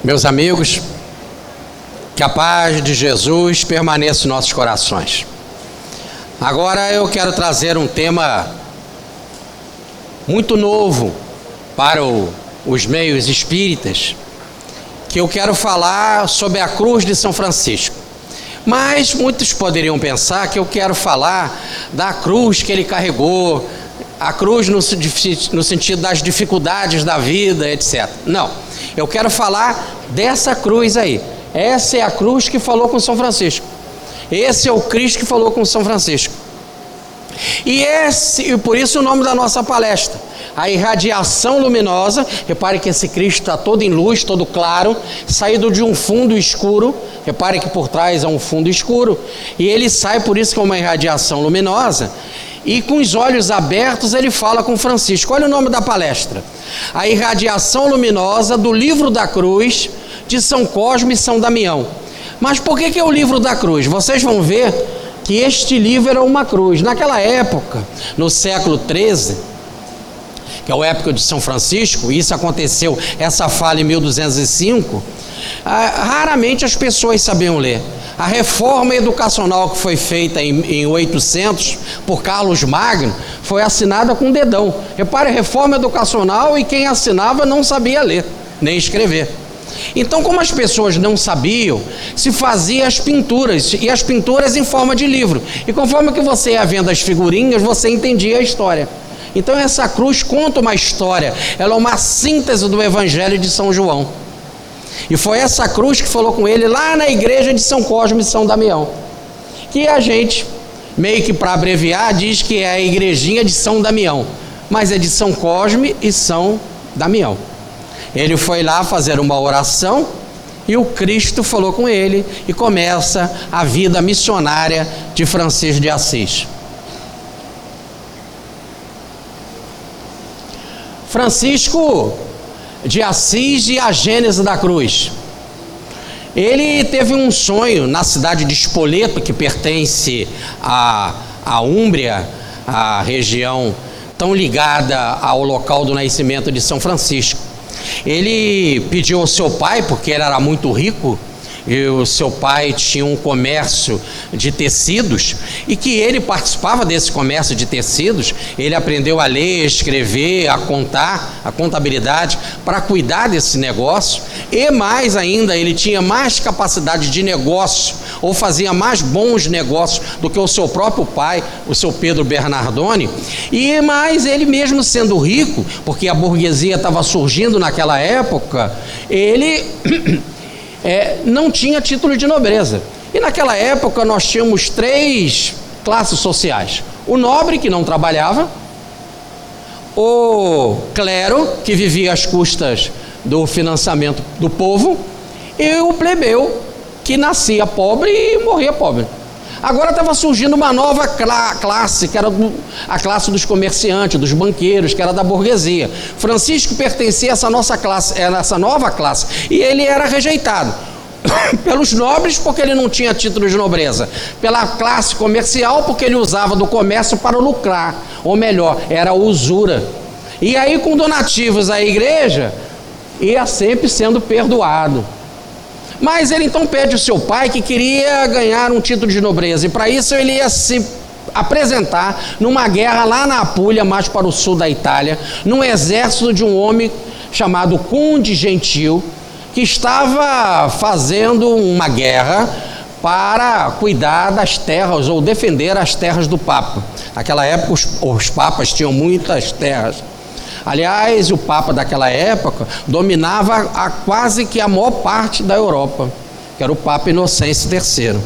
Meus amigos, que a paz de Jesus permaneça em nossos corações. Agora eu quero trazer um tema muito novo para os meios espíritas, que eu quero falar sobre a cruz de São Francisco. Mas muitos poderiam pensar que eu quero falar da cruz que ele carregou, a cruz no sentido das dificuldades da vida, etc. Não, eu quero falar dessa cruz aí. Essa é a cruz que falou com São Francisco. Esse é o Cristo que falou com São Francisco. E por isso o nome da nossa palestra, a irradiação luminosa. Repare que esse Cristo está todo em luz, todo claro, saído de um fundo escuro. Repare que por trás é um fundo escuro, e ele sai por isso com uma irradiação luminosa, e com os olhos abertos ele fala com Francisco. Olha o nome da palestra: a irradiação luminosa do livro da cruz de São Cosme e São Damião. Mas por que é o livro da cruz? Vocês vão ver que este livro era uma cruz. Naquela época, no século XIII, que é a época de São Francisco, isso aconteceu, essa fala em 1205, raramente as pessoas sabiam ler. A reforma educacional que foi feita em 800 por Carlos Magno foi assinada com dedão. Repare, reforma educacional, e quem assinava não sabia ler nem escrever. Então, como as pessoas não sabiam, se fazia as pinturas, e as pinturas em forma de livro, e conforme que você ia vendo as figurinhas, você entendia a história. Então essa cruz conta uma história, ela é uma síntese do Evangelho de São João. E foi essa cruz que falou com ele lá na igreja de São Cosme e São Damião, que a gente, meio que para abreviar, diz que é a igrejinha de São Damião, mas é de São Cosme e São Damião. Ele foi lá fazer uma oração e o Cristo falou com ele, e começa a vida missionária de Francisco de Assis. Francisco de Assis e a gênese da cruz. Ele teve um sonho na cidade de Spoleto, que pertence à Úmbria, a região tão ligada ao local do nascimento de São Francisco. Ele pediu ao seu pai, porque ele era muito rico, e o seu pai tinha um comércio de tecidos, e que ele participava desse comércio de tecidos. Ele aprendeu a ler, a escrever, a contar, a contabilidade, para cuidar desse negócio, e mais ainda, ele tinha mais capacidade de negócio, ou fazia mais bons negócios do que o seu próprio pai, o seu Pedro Bernardoni. E mais, ele mesmo sendo rico, porque a burguesia estava surgindo naquela época, ele não tinha título de nobreza. E naquela época nós tínhamos 3 classes sociais: o nobre, que não trabalhava; o clero, que vivia às custas do financiamento do povo; e o plebeu, que nascia pobre e morria pobre. Agora estava surgindo uma nova classe, que era a classe dos comerciantes, dos banqueiros, que era da burguesia. Francisco pertencia a essa nova classe, e ele era rejeitado pelos nobres, porque ele não tinha título de nobreza; pela classe comercial, porque ele usava do comércio para lucrar, ou melhor, era usura. E aí, com donativos à igreja, ia sempre sendo perdoado. Mas ele então pede ao seu pai, que queria ganhar um título de nobreza, e para isso ele ia se apresentar numa guerra lá na Apulia, mais para o sul da Itália, num exército de um homem chamado Conde Gentil, que estava fazendo uma guerra para cuidar das terras, ou defender as terras do Papa. Naquela época os papas tinham muitas terras. Aliás, o Papa daquela época dominava quase que a maior parte da Europa, que era o Papa Inocêncio III.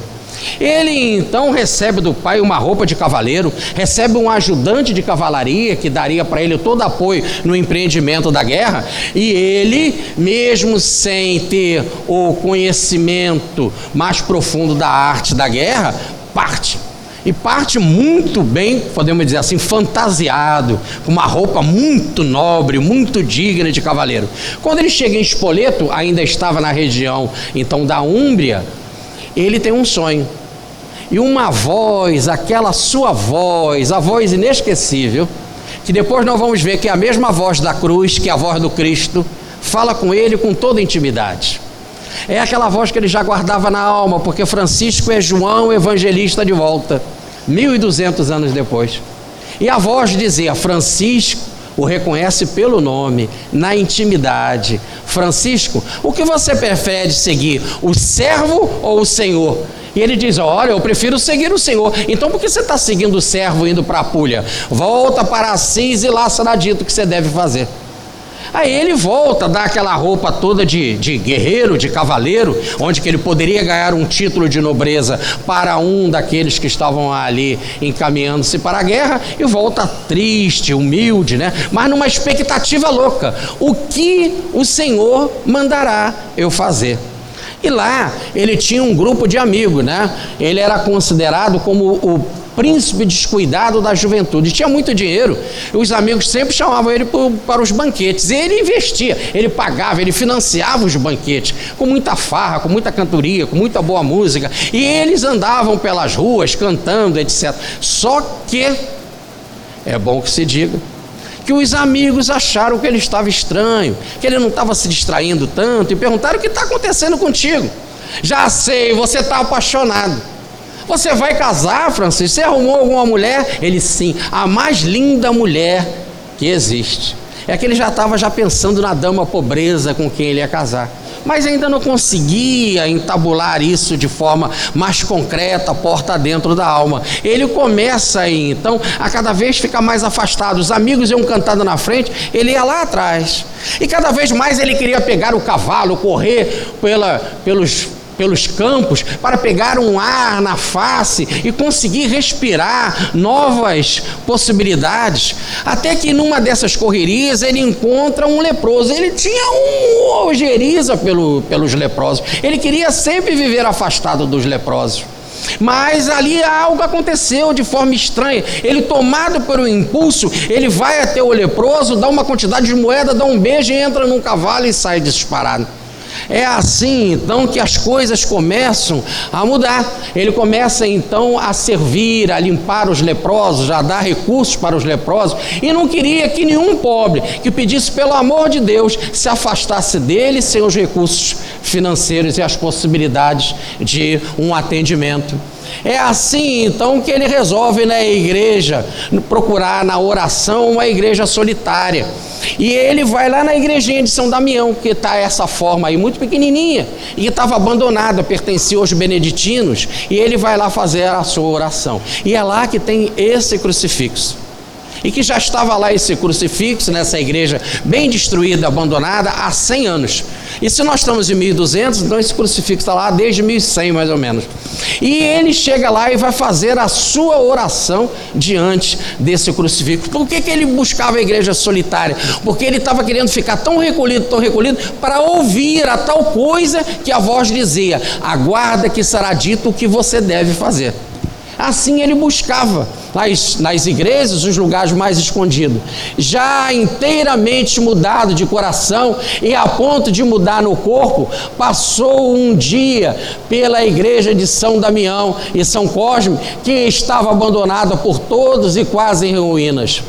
Ele então recebe do pai uma roupa de cavaleiro, recebe um ajudante de cavalaria que daria para ele todo apoio no empreendimento da guerra, e ele, mesmo sem ter o conhecimento mais profundo da arte da guerra, parte. E parte muito bem, podemos dizer assim, fantasiado, com uma roupa muito nobre, muito digna de cavaleiro. Quando ele chega em Spoleto, ainda estava na região então da Úmbria, ele tem um sonho. E uma voz, aquela sua voz, a voz inesquecível, que depois nós vamos ver que é a mesma voz da cruz, que é a voz do Cristo, fala com ele com toda intimidade. É aquela voz que ele já guardava na alma, porque Francisco é João Evangelista de volta, 1200 anos depois. E a voz dizia: Francisco o reconhece pelo nome, na intimidade. Francisco, o que você prefere seguir, o servo ou o Senhor? E ele diz: olha, eu prefiro seguir o Senhor. Então por que você está seguindo o servo indo para a Puglia? Volta para Assis e lá será dito o que você deve fazer. Aí ele volta, dá aquela roupa toda de guerreiro, de cavaleiro, onde que ele poderia ganhar um título de nobreza para um daqueles que estavam ali encaminhando-se para a guerra, e volta triste, humilde, né? Mas numa expectativa louca: o que o Senhor mandará eu fazer? E lá ele tinha um grupo de amigos, né? Ele era considerado como o príncipe descuidado da juventude, tinha muito dinheiro. Os amigos sempre chamavam ele para os banquetes, e ele investia, ele pagava, ele financiava os banquetes, com muita farra, com muita cantoria, com muita boa música, e eles andavam pelas ruas cantando, etc. Só que, é bom que se diga, que os amigos acharam que ele estava estranho, que ele não estava se distraindo tanto, e perguntaram: o que está acontecendo contigo? Já sei, você está apaixonado. Você vai casar, Francisco? Você arrumou alguma mulher? Ele: sim, a mais linda mulher que existe. É que ele já estava pensando na dama pobreza com quem ele ia casar, mas ainda não conseguia entabular isso de forma mais concreta, porta dentro da alma. Ele começa aí, então, a cada vez ficar mais afastado. Os amigos iam cantando na frente, ele ia lá atrás, e cada vez mais ele queria pegar o cavalo, correr pelos campos, para pegar um ar na face e conseguir respirar novas possibilidades, até que numa dessas correrias ele encontra um leproso. Ele tinha uma ojeriza pelos leprosos, ele queria sempre viver afastado dos leprosos. Mas ali algo aconteceu de forma estranha. Ele, tomado por um impulso, ele vai até o leproso, dá uma quantidade de moeda, dá um beijo e entra num cavalo e sai disparado. É assim então que as coisas começam a mudar. Ele começa então a servir, a limpar os leprosos, a dar recursos para os leprosos, e não queria que nenhum pobre que pedisse pelo amor de Deus se afastasse dele sem os recursos financeiros e as possibilidades de um atendimento. É assim então que ele resolve na igreja procurar na oração uma igreja solitária, e ele vai lá na igrejinha de São Damião, que está essa forma aí muito pequenininha, e estava abandonada, pertencia aos beneditinos, e ele vai lá fazer a sua oração, e é lá que tem esse crucifixo, e que já estava lá esse crucifixo nessa igreja bem destruída, abandonada há 100 anos. E se nós estamos em 1200, então esse crucifixo está lá desde 1100 mais ou menos. E ele chega lá e vai fazer a sua oração diante desse crucifixo. Por que ele buscava a igreja solitária? Porque ele estava querendo ficar tão recolhido, para ouvir a tal coisa que a voz dizia: aguarda que será dito o que você deve fazer. Assim ele buscava nas igrejas os lugares mais escondidos, já inteiramente mudado de coração e a ponto de mudar no corpo, passou um dia pela igreja de São Damião e São Cosme, que estava abandonada por todos e quase em ruínas.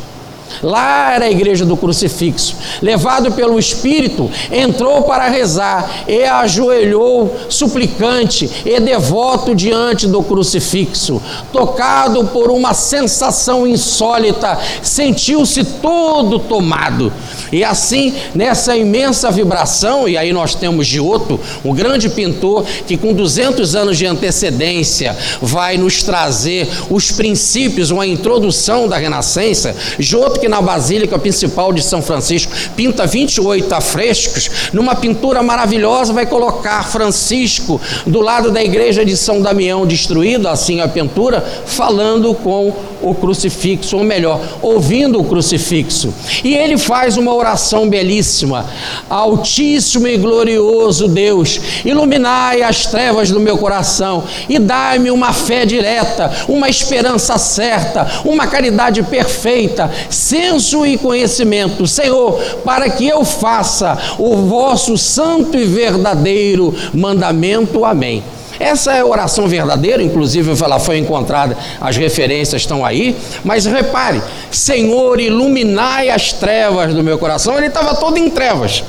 Lá era a igreja do crucifixo. Levado pelo Espírito, entrou para rezar e ajoelhou suplicante e devoto diante do crucifixo. Tocado por uma sensação insólita, sentiu-se todo tomado. E assim, nessa imensa vibração, e aí nós temos Giotto, um grande pintor que com 200 anos de antecedência vai nos trazer os princípios, uma introdução da Renascença. Giotto, que na Basílica Principal de São Francisco pinta 28 afrescos, numa pintura maravilhosa vai colocar Francisco do lado da igreja de São Damião destruída, assim a pintura, falando com o crucifixo, ou melhor, ouvindo o crucifixo. E ele faz uma oração belíssima: Altíssimo e glorioso Deus, iluminai as trevas do meu coração e dai-me uma fé direta, uma esperança certa, uma caridade perfeita, senso e conhecimento, Senhor, para que eu faça o vosso santo e verdadeiro mandamento. Amém. Essa é a oração verdadeira, inclusive ela foi encontrada, as referências estão aí, mas repare: Senhor, iluminai as trevas do meu coração. Ele estava todo em trevas,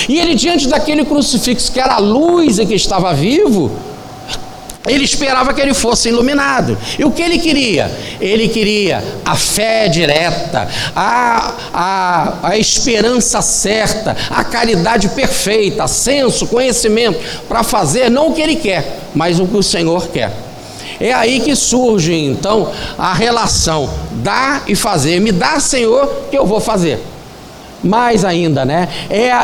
E ele, diante daquele crucifixo que era a luz e que estava vivo, ele esperava que ele fosse iluminado. E o que ele queria? Ele queria a fé direta, a esperança certa, a caridade perfeita, senso, conhecimento, para fazer não o que ele quer, mas o que o Senhor quer. É aí que surge então a relação dar e fazer. Me dá, Senhor, que eu vou fazer. Mais ainda, né?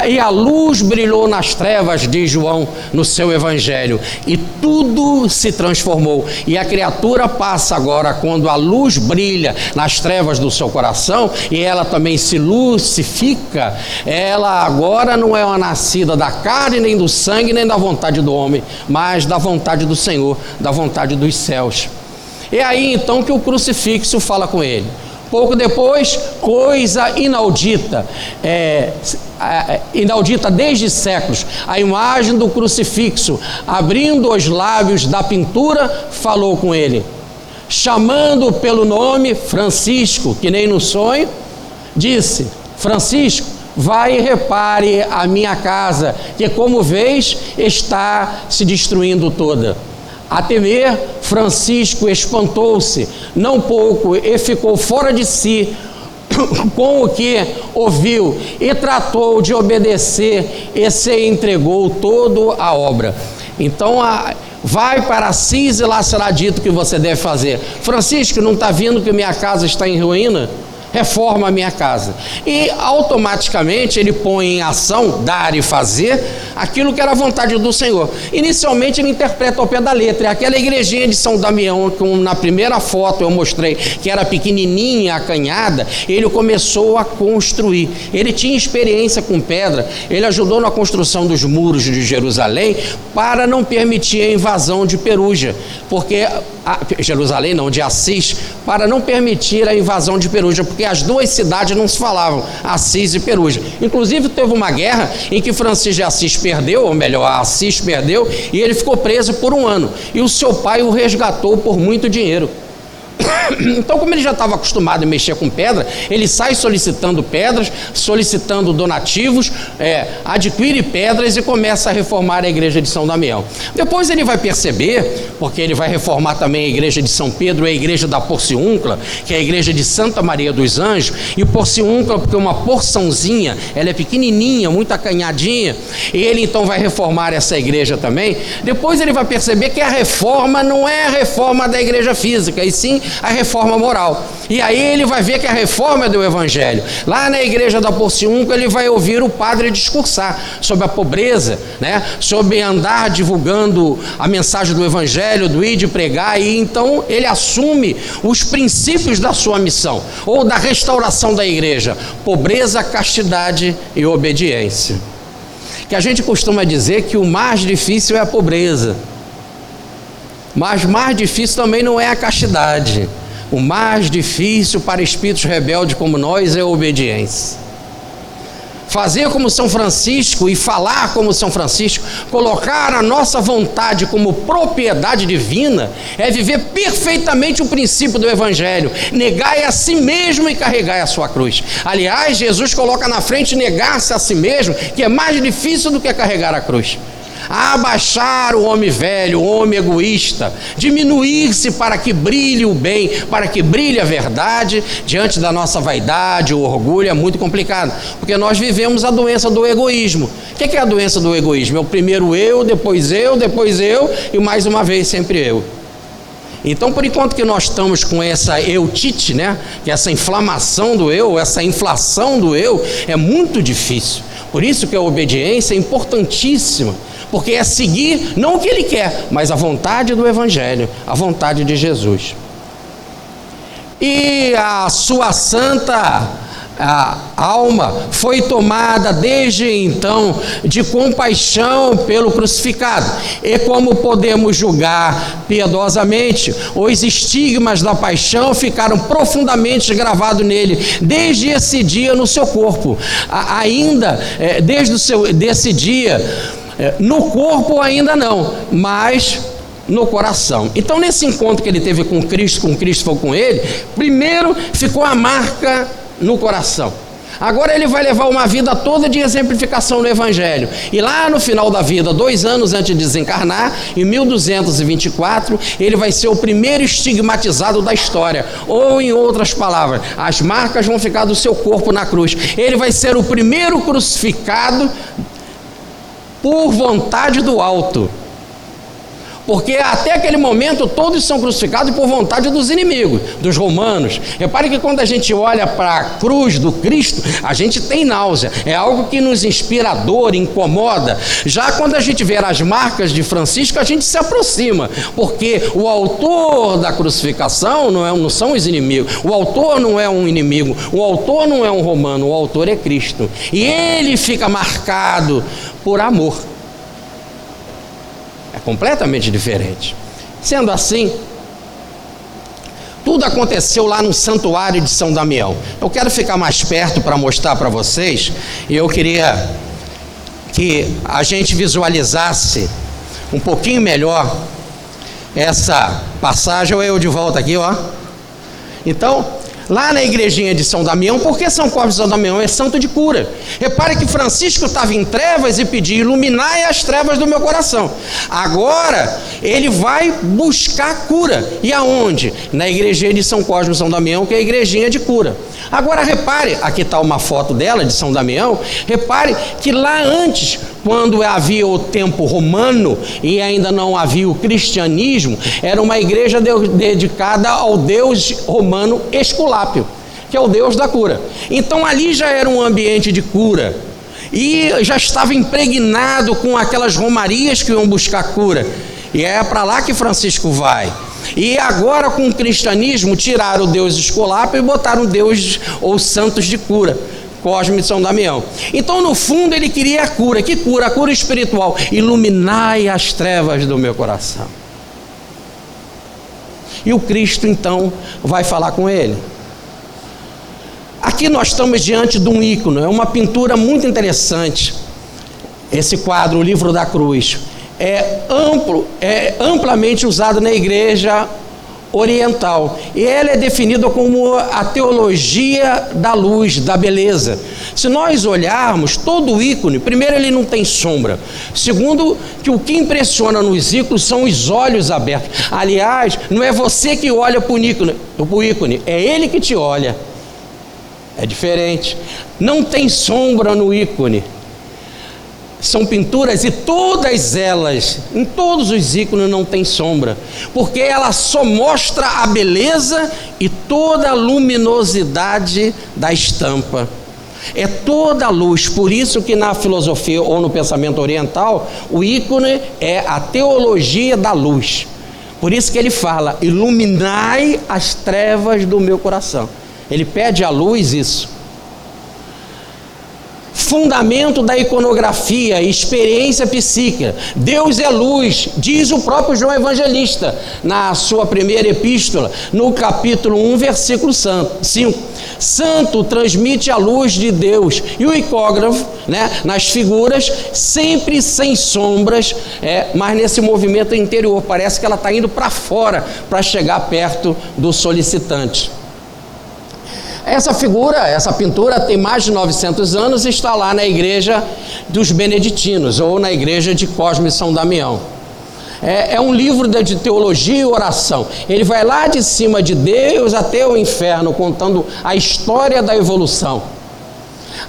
E a luz brilhou nas trevas, diz João no seu evangelho, e tudo se transformou. E a criatura passa agora, quando a luz brilha nas trevas do seu coração, e ela também se lucifica, ela agora não é uma nascida da carne, nem do sangue, nem da vontade do homem, mas da vontade do Senhor, da vontade dos céus. É aí então que o crucifixo fala com ele. Pouco depois, coisa inaudita, inaudita desde séculos, a imagem do crucifixo, abrindo os lábios da pintura, falou com ele, chamando pelo nome Francisco, que nem no sonho, disse: Francisco, vai e repare a minha casa, que como vês está se destruindo toda. A temer, Francisco espantou-se, não pouco, e ficou fora de si com o que ouviu, e tratou de obedecer, e se entregou todo à obra. Então, vai para Assis e lá será dito o que você deve fazer. Francisco, não está vendo que minha casa está em ruína? Reforma a minha casa. E automaticamente ele põe em ação, dar e fazer, aquilo que era a vontade do Senhor. Inicialmente ele interpreta ao pé da letra. Aquela igrejinha de São Damião, como na primeira foto eu mostrei, que era pequenininha, acanhada, ele começou a construir. Ele tinha experiência com pedra, ele ajudou na construção dos muros de Jerusalém para não permitir a invasão de Peruja, porque Jerusalém não, de Assis, para não permitir a invasão de Peruja, porque as duas cidades não se falavam, Assis e Peruja. Inclusive teve uma guerra em que Francisco de Assis perdeu, ou melhor, Assis perdeu, e ele ficou preso por 1 ano, e o seu pai o resgatou por muito dinheiro. Então, como ele já estava acostumado a mexer com pedra, ele sai solicitando pedras, solicitando donativos, adquire pedras e começa a reformar a igreja de São Damião. Depois ele vai perceber, porque ele vai reformar também a igreja de São Pedro, a igreja da Porciúncula, que é a igreja de Santa Maria dos Anjos, e Porciúncula porque é uma porçãozinha, ela é pequenininha, muito acanhadinha, e ele então vai reformar essa igreja também. Depois ele vai perceber que a reforma não é a reforma da igreja física, e sim a reforma moral. E aí ele vai ver que a reforma é do evangelho. Lá na igreja da Porciúncula ele vai ouvir o padre discursar sobre a pobreza, né? Sobre andar divulgando a mensagem do evangelho, do ir de pregar, e então ele assume os princípios da sua missão, ou da restauração da igreja: pobreza, castidade e obediência. Que a gente costuma dizer que o mais difícil é a pobreza, mas mais difícil também não é a castidade. O mais difícil para espíritos rebeldes como nós é a obediência. Fazer como São Francisco e falar como São Francisco, colocar a nossa vontade como propriedade divina, é viver perfeitamente o princípio do evangelho. Negai a si mesmo e carregai a sua cruz. Aliás, Jesus coloca na frente negar-se a si mesmo, que é mais difícil do que carregar a cruz. Abaixar o homem velho, o homem egoísta, diminuir-se para que brilhe o bem, para que brilhe a verdade. Diante da nossa vaidade, o orgulho, é muito complicado, porque nós vivemos a doença do egoísmo. O que é a doença do egoísmo? É o primeiro eu, depois eu e mais uma vez sempre eu. Então, por enquanto que nós estamos com essa eutite, né, que é essa inflamação do eu, essa inflação do eu, é muito difícil. Por isso que a obediência é importantíssima, porque é seguir não o que ele quer, mas a vontade do evangelho, a vontade de Jesus. E a sua santa alma foi tomada desde então de compaixão pelo crucificado. E como podemos julgar piedosamente, os estigmas da paixão ficaram profundamente gravados nele desde esse dia no seu corpo. Ainda desse dia no corpo ainda não, mas no coração. Então, nesse encontro que ele teve com Cristo foi com ele, primeiro ficou a marca no coração. Agora ele vai levar uma vida toda de exemplificação no Evangelho. E lá no final da vida, 2 anos antes de desencarnar, em 1224, ele vai ser o primeiro estigmatizado da história. Ou, em outras palavras, as marcas vão ficar do seu corpo na cruz. Ele vai ser o primeiro crucificado por vontade do alto. Porque até aquele momento todos são crucificados por vontade dos inimigos, dos romanos. Repare que quando a gente olha para a cruz do Cristo, a gente tem náusea. É algo que nos inspira dor, incomoda. Já quando a gente vê as marcas de Francisco, a gente se aproxima. Porque o autor da crucificação não são os inimigos. O autor não é um inimigo. O autor não é um romano. O autor é Cristo. E ele fica marcado por amor. É completamente diferente. Sendo assim, tudo aconteceu lá no santuário de São Damião. Eu quero ficar mais perto para mostrar para vocês, e eu queria que a gente visualizasse um pouquinho melhor essa passagem. Eu de volta aqui, ó. Então, lá na igrejinha de São Damião, por que São Cosme de São Damião é santo de cura? Repare que Francisco estava em trevas e pediu: iluminai as trevas do meu coração. Agora ele vai buscar cura. E aonde? Na igrejinha de São Cosme de São Damião, que é a igrejinha de cura. Agora repare, aqui está uma foto dela, de São Damião. Repare que lá antes, quando havia o tempo romano e ainda não havia o cristianismo, era uma igreja dedicada ao deus romano Esculápio, que é o deus da cura. Então ali já era um ambiente de cura e já estava impregnado com aquelas romarias que iam buscar cura. E é para lá que Francisco vai. E agora, com o cristianismo, tiraram o deus Esculápio e botaram o deus ou santos de cura, Cosme de São Damião. Então, no fundo, ele queria a cura. Que cura? A cura espiritual. Iluminai as trevas do meu coração. E o Cristo, então, vai falar com ele. Aqui nós estamos diante de um ícone. É uma pintura muito interessante. Esse quadro, o Livro da Cruz, é amplamente usado na igreja oriental, e ela é definida como a teologia da luz, da beleza. Se nós olharmos todo o ícone, primeiro, ele não tem sombra. Segundo, que o que impressiona nos ícones são os olhos abertos. Aliás, não é você que olha para o ícone, é ele que te olha. É diferente. Não tem sombra no ícone. São pinturas, e todas elas, em todos os ícones, não tem sombra, porque ela só mostra a beleza e toda a luminosidade da estampa. É toda a luz. Por isso que na filosofia ou no pensamento oriental, o ícone é a teologia da luz. Por isso que ele fala: iluminai as trevas do meu coração. Ele pede à luz isso. Fundamento da iconografia, experiência psíquica. Deus é luz, diz o próprio João Evangelista na sua primeira epístola, no capítulo 1, versículo 5. Santo transmite a luz de Deus. E o icógrafo, nas figuras, sempre sem sombras, mas nesse movimento interior, parece que ela está indo para fora para chegar perto do solicitante. Essa figura, essa pintura tem mais de 900 anos e está lá na igreja dos beneditinos, ou na igreja de Cosme e São Damião. É um livro de teologia e oração. Ele vai lá de cima de Deus até o inferno, contando a história da evolução.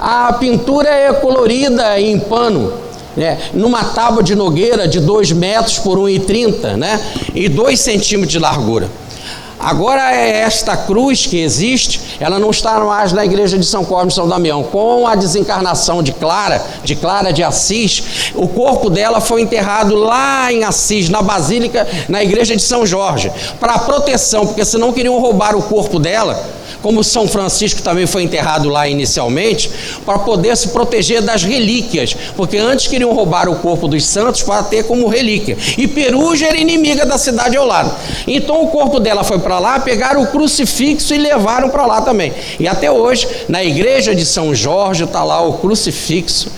A pintura é colorida em pano, numa tábua de nogueira de 2 metros por 1,30, e 2 centímetros de largura. Agora, esta cruz que existe, ela não está mais na igreja de São Cosme e São Damião. Com a desencarnação de Clara de Assis, o corpo dela foi enterrado lá em Assis, na Basílica, na igreja de São Jorge, para proteção, porque senão queriam roubar o corpo dela, como São Francisco também foi enterrado lá inicialmente, para poder se proteger das relíquias, porque antes queriam roubar o corpo dos santos para ter como relíquia. E Perugia era inimiga da cidade ao lado. Então o corpo dela foi para lá, pegaram o crucifixo e levaram para lá também. E até hoje, na igreja de São Jorge, está lá o crucifixo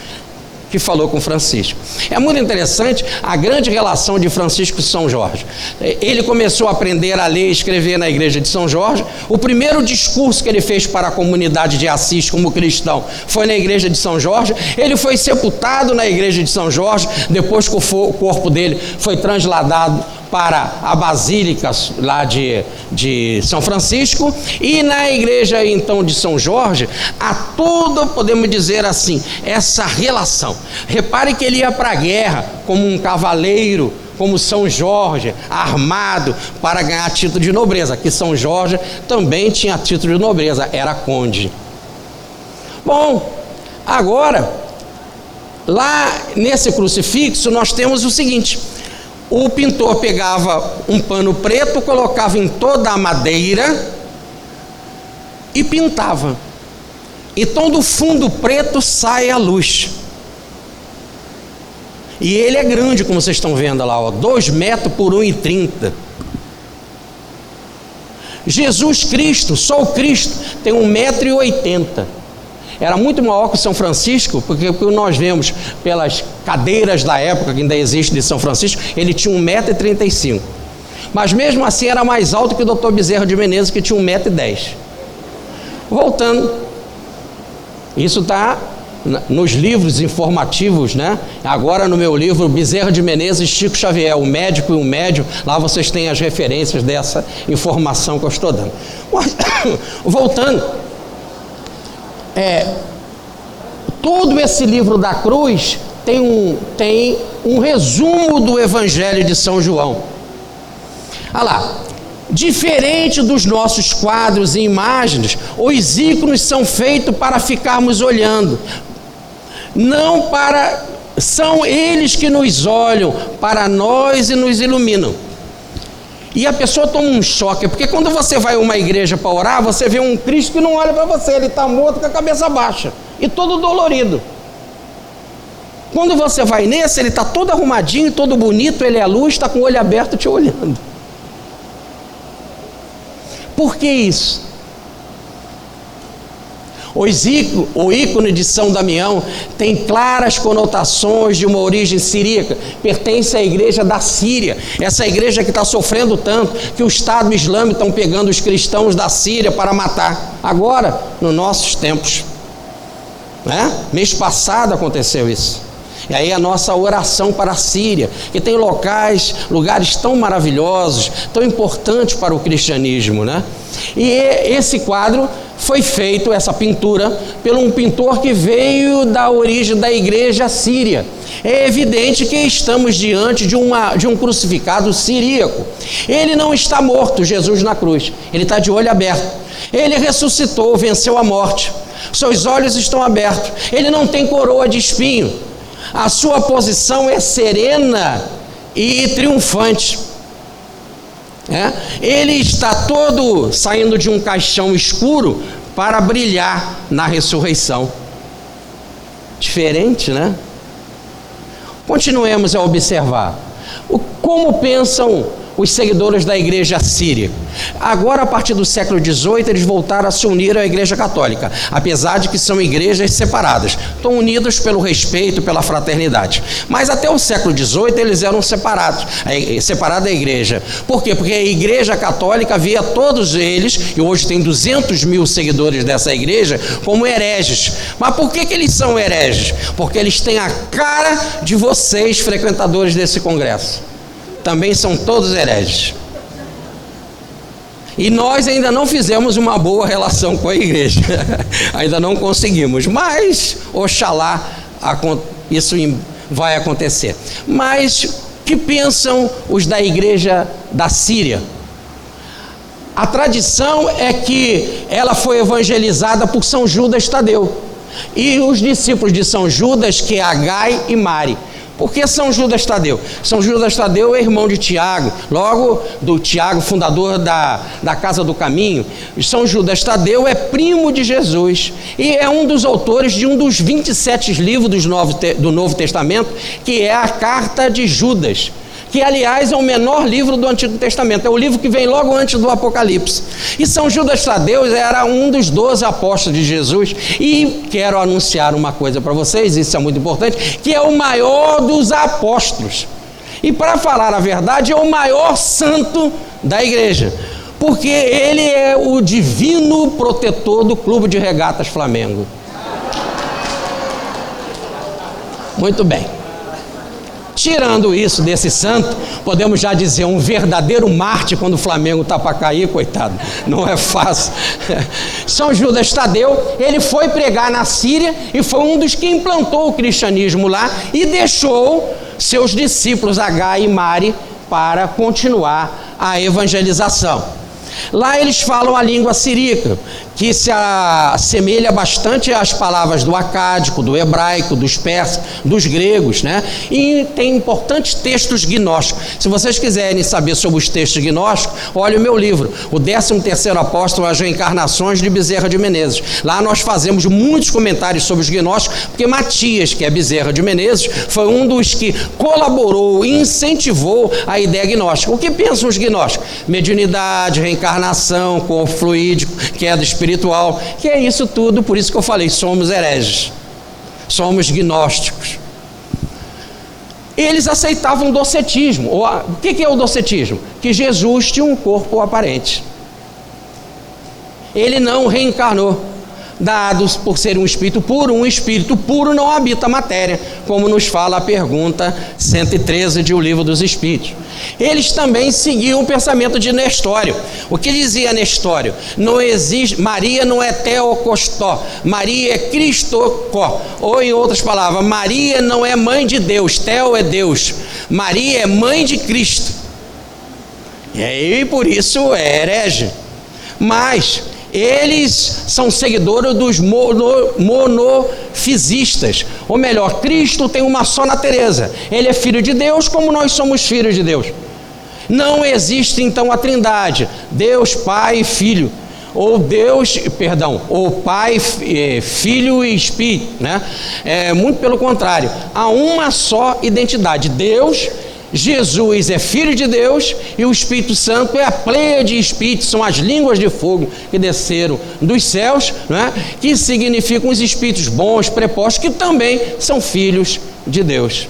que falou com Francisco. É muito interessante a grande relação de Francisco e São Jorge. Ele começou a aprender a ler e escrever na igreja de São Jorge. O primeiro discurso que ele fez para a comunidade de Assis como cristão foi na igreja de São Jorge. Ele foi sepultado na igreja de São Jorge, depois que o corpo dele foi transladado para a Basílica lá de São Francisco, e na igreja então de São Jorge, há toda, podemos dizer assim, essa relação. Repare que ele ia para a guerra como um cavaleiro, como São Jorge, armado para ganhar título de nobreza, que São Jorge também tinha título de nobreza, era conde. Bom, agora, lá nesse crucifixo nós temos o seguinte: o pintor pegava um pano preto, colocava em toda a madeira e pintava. Então do fundo preto sai a luz. E ele é grande, como vocês estão vendo lá, ó, 2 metros por 1,30. Jesus Cristo, só o Cristo, tem 1,80 m. Era muito maior que o São Francisco, porque nós vemos pelas cadeiras da época que ainda existe de São Francisco, ele tinha 1,35 m. Mas mesmo assim era mais alto que o Dr. Bezerra de Menezes, que tinha 1,10 m. Voltando, isso está nos livros informativos, né? Agora no meu livro Bezerra de Menezes, Chico Xavier, o médico e o médium, lá vocês têm as referências dessa informação que eu estou dando. Voltando, todo esse livro da cruz tem um resumo do Evangelho de São João. Olha lá, diferente dos nossos quadros e imagens, os ícones são feitos para ficarmos olhando, não para, são eles que nos olham para nós e nos iluminam. E a pessoa toma um choque, porque quando você vai a uma igreja para orar, você vê um Cristo que não olha para você, ele está morto com a cabeça baixa e todo dolorido. Quando você vai nesse, ele está todo arrumadinho, todo bonito, ele é a luz, está com o olho aberto te olhando. Por que isso? O ícone de São Damião tem claras conotações de uma origem siríaca, pertence à igreja da Síria, essa igreja que está sofrendo tanto, que o Estado Islâmico estão pegando os cristãos da Síria para matar, agora, nos nossos tempos, né? Mês passado aconteceu isso. E aí a nossa oração para a Síria, que tem lugares tão maravilhosos, tão importantes para o cristianismo, né? E esse quadro foi feito, essa pintura, por um pintor que veio da origem da igreja síria. É evidente que estamos diante de um crucificado siríaco. Ele não está morto, Jesus na cruz, ele está de olho aberto. Ele ressuscitou, venceu a morte, seus olhos estão abertos, ele não tem coroa de espinho, a sua posição é serena e triunfante. Ele está todo saindo de um caixão escuro para brilhar na ressurreição. Diferente, né? Continuemos a observar como pensam os seguidores da igreja síria. Agora, a partir do século XVIII, eles voltaram a se unir à igreja católica, apesar de que são igrejas separadas, estão unidos pelo respeito, pela fraternidade, mas até o século XVIII eles eram separados da igreja. Por quê? Porque a igreja católica via todos eles, e hoje tem 200 mil seguidores dessa igreja, como hereges. Mas por que eles são hereges? Porque eles têm a cara de vocês, frequentadores desse congresso. Também são todos hereges. E nós ainda não fizemos uma boa relação com a igreja. Ainda não conseguimos. Mas, oxalá, isso vai acontecer. Mas, o que pensam os da igreja da Síria? A tradição é que ela foi evangelizada por São Judas Tadeu. E os discípulos de São Judas, que é Agai e Mari. Por que São Judas Tadeu? São Judas Tadeu é irmão de Tiago, logo do Tiago, fundador da Casa do Caminho. São Judas Tadeu é primo de Jesus e é um dos autores de um dos 27 livros do Novo Testamento, que é a Carta de Judas, que aliás é o menor livro do Antigo Testamento, é o livro que vem logo antes do Apocalipse. E São Judas Tadeu era um dos 12 apóstolos de Jesus, e quero anunciar uma coisa para vocês, isso é muito importante, que é o maior dos apóstolos, e para falar a verdade, é o maior santo da igreja, porque ele é o divino protetor do Clube de Regatas Flamengo. Muito bem. Tirando isso desse santo, podemos já dizer um verdadeiro mártir quando o Flamengo está para cair, coitado, não é fácil. São Judas Tadeu, ele foi pregar na Síria e foi um dos que implantou o cristianismo lá e deixou seus discípulos Agá e Mari para continuar a evangelização. Lá eles falam a língua siríaca, que se assemelha bastante às palavras do acádico, do hebraico, dos persas, dos gregos, né? E tem importantes textos gnósticos. Se vocês quiserem saber sobre os textos gnósticos, olha o meu livro, o 13º Apóstolo, as Reencarnações de Bezerra de Menezes. Lá nós fazemos muitos comentários sobre os gnósticos, porque Matias, que é Bezerra de Menezes, foi um dos que colaborou e incentivou a ideia gnóstica. O que pensam os gnósticos? Mediunidade, reencarnação, corpo fluídico, queda espiritual, que é isso tudo, por isso que eu falei, somos hereges, somos gnósticos. Eles aceitavam o docetismo. O que é o docetismo? Que Jesus tinha um corpo aparente, ele não reencarnou, dados por ser um espírito puro não habita a matéria, como nos fala a pergunta 113 de O Livro dos Espíritos. Eles também seguiam o pensamento de Nestório. O que dizia Nestório? Não existe, Maria não é Teocostó, Maria é Cristocó, ou em outras palavras, Maria não é mãe de Deus, Teo é Deus, Maria é mãe de Cristo, e aí por isso é herege. Mas eles são seguidores dos monofisistas, ou melhor, Cristo tem uma só natureza, ele é filho de Deus como nós somos filhos de Deus. Não existe então a trindade, Deus, Pai e Filho, ou Pai, Filho e Espírito, né? Muito pelo contrário, há uma só identidade, Deus. Jesus é Filho de Deus e o Espírito Santo é a pleia de espíritos, são as línguas de fogo que desceram dos céus, né? Que significam os espíritos bons, prepostos, que também são filhos de Deus.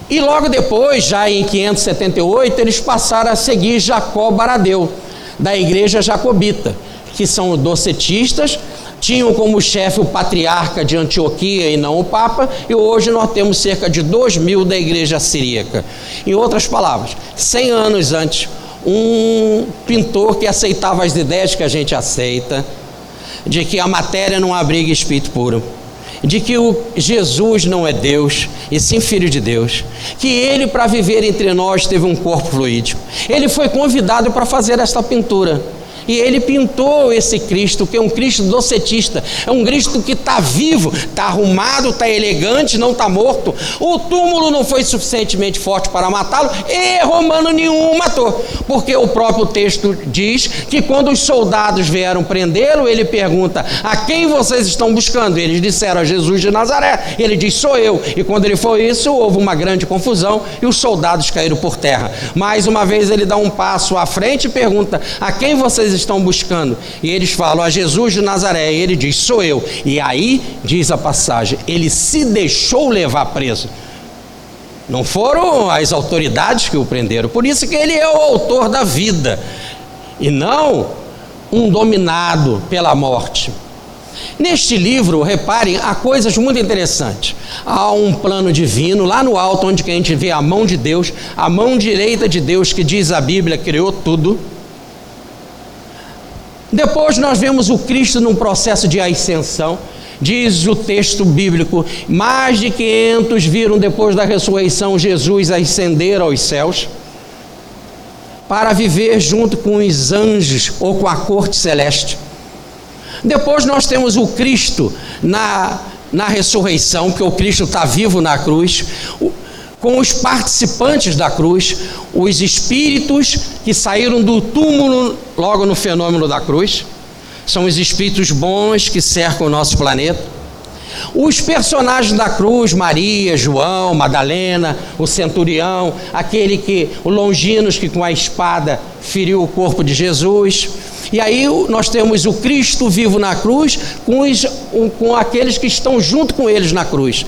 E logo depois, já em 578, eles passaram a seguir Jacó Baradeu, da igreja jacobita, que são docetistas, tinham como chefe o patriarca de Antioquia e não o Papa, e hoje nós temos cerca de 2.000 da igreja siríaca. Em outras palavras, 100 anos antes, um pintor que aceitava as ideias que a gente aceita, de que a matéria não abriga espírito puro, de que Jesus não é Deus, e sim Filho de Deus, que ele, para viver entre nós, teve um corpo fluídico. Ele foi convidado para fazer esta pintura, e ele pintou esse Cristo, que é um Cristo docetista, é um Cristo que está vivo, está arrumado, está elegante, não está morto. O túmulo não foi suficientemente forte para matá-lo, e romano nenhum matou, porque o próprio texto diz que quando os soldados vieram prendê-lo, ele pergunta: a quem vocês estão buscando? Eles disseram: a Jesus de Nazaré. Ele diz: sou eu. E quando ele foi isso, houve uma grande confusão e os soldados caíram por terra. Mais uma vez ele dá um passo à frente e pergunta: a quem vocês estão buscando? E eles falam: a Jesus de Nazaré. E ele diz: sou eu. E aí diz a passagem, ele se deixou levar preso. Não foram as autoridades que o prenderam. Por isso que ele é o autor da vida e não um dominado pela morte. Neste livro, reparem, há coisas muito interessantes. Há um plano divino lá no alto, onde que a gente vê a mão de Deus, a mão direita de Deus, que diz a Bíblia, criou tudo. Depois nós vemos o Cristo num processo de ascensão. Diz o texto bíblico: mais de 500 viram depois da ressurreição Jesus ascender aos céus para viver junto com os anjos ou com a corte celeste. Depois nós temos o Cristo na ressurreição, porque o Cristo está vivo na cruz, com os participantes da cruz, os espíritos que saíram do túmulo logo no fenômeno da cruz, são os espíritos bons que cercam o nosso planeta. Os personagens da cruz, Maria, João, Madalena, o centurião, o Longinos que com a espada feriu o corpo de Jesus. E aí nós temos o Cristo vivo na cruz com aqueles que estão junto com eles na cruz.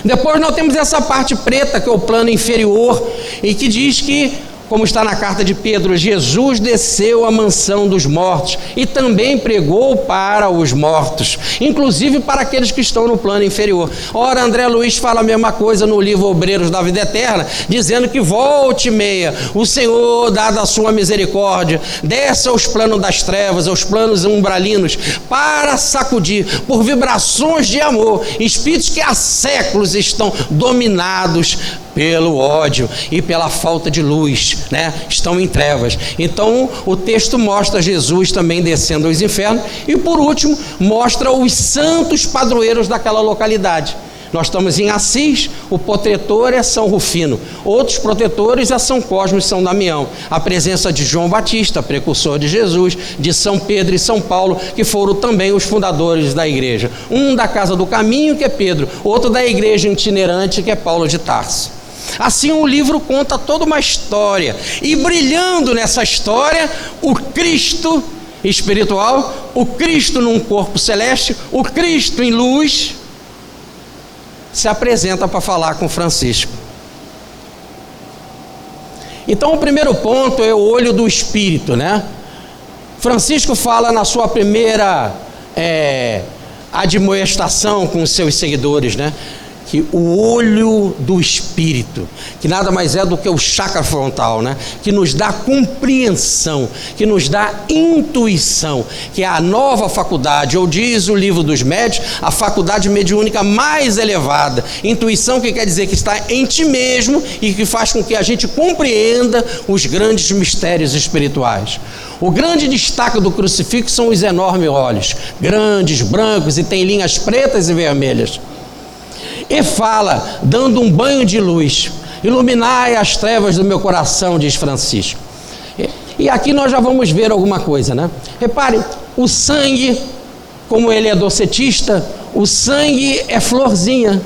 Depois nós temos essa parte preta, que é o plano inferior, e que diz que, como está na carta de Pedro, Jesus desceu à mansão dos mortos e também pregou para os mortos, inclusive para aqueles que estão no plano inferior. Ora, André Luiz fala a mesma coisa no livro Obreiros da Vida Eterna, dizendo que volte e meia, o Senhor, dada a sua misericórdia, desce aos planos das trevas, aos planos umbralinos, para sacudir, por vibrações de amor, espíritos que há séculos estão dominados pelo ódio e pela falta de luz, né? Estão em trevas. Então o texto mostra Jesus também descendo aos infernos e, por último, mostra os santos padroeiros daquela localidade. Nós estamos em Assis, o protetor é São Rufino, outros protetores é São Cosme e São Damião. A presença de João Batista, precursor de Jesus, de São Pedro e São Paulo, que foram também os fundadores da igreja. Um da Casa do Caminho, que é Pedro, outro da igreja itinerante, que é Paulo de Tarso. Assim o livro conta toda uma história, e brilhando nessa história, o Cristo espiritual, o Cristo num corpo celeste, o Cristo em luz, se apresenta para falar com Francisco. Então o primeiro ponto é o olho do Espírito, né? Francisco fala na sua primeira admoestação com os seus seguidores, né? Que o olho do Espírito, que nada mais é do que o chakra frontal, né? Que nos dá compreensão, que nos dá intuição, que é a nova faculdade, ou diz o livro dos médios, a faculdade mediúnica mais elevada. Intuição, que quer dizer que está em ti mesmo e que faz com que a gente compreenda os grandes mistérios espirituais. O grande destaque do crucifixo são os enormes olhos, grandes, brancos, e tem linhas pretas e vermelhas. E fala, dando um banho de luz: iluminai as trevas do meu coração, diz Francisco. E aqui nós já vamos ver alguma coisa, né? Repare, o sangue, como ele é docetista, o sangue é florzinha.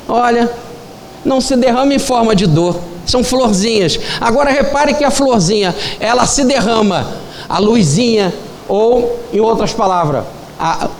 Olha, não se derrama em forma de dor, são florzinhas. Agora repare que a florzinha, ela se derrama, a luzinha, ou em outras palavras,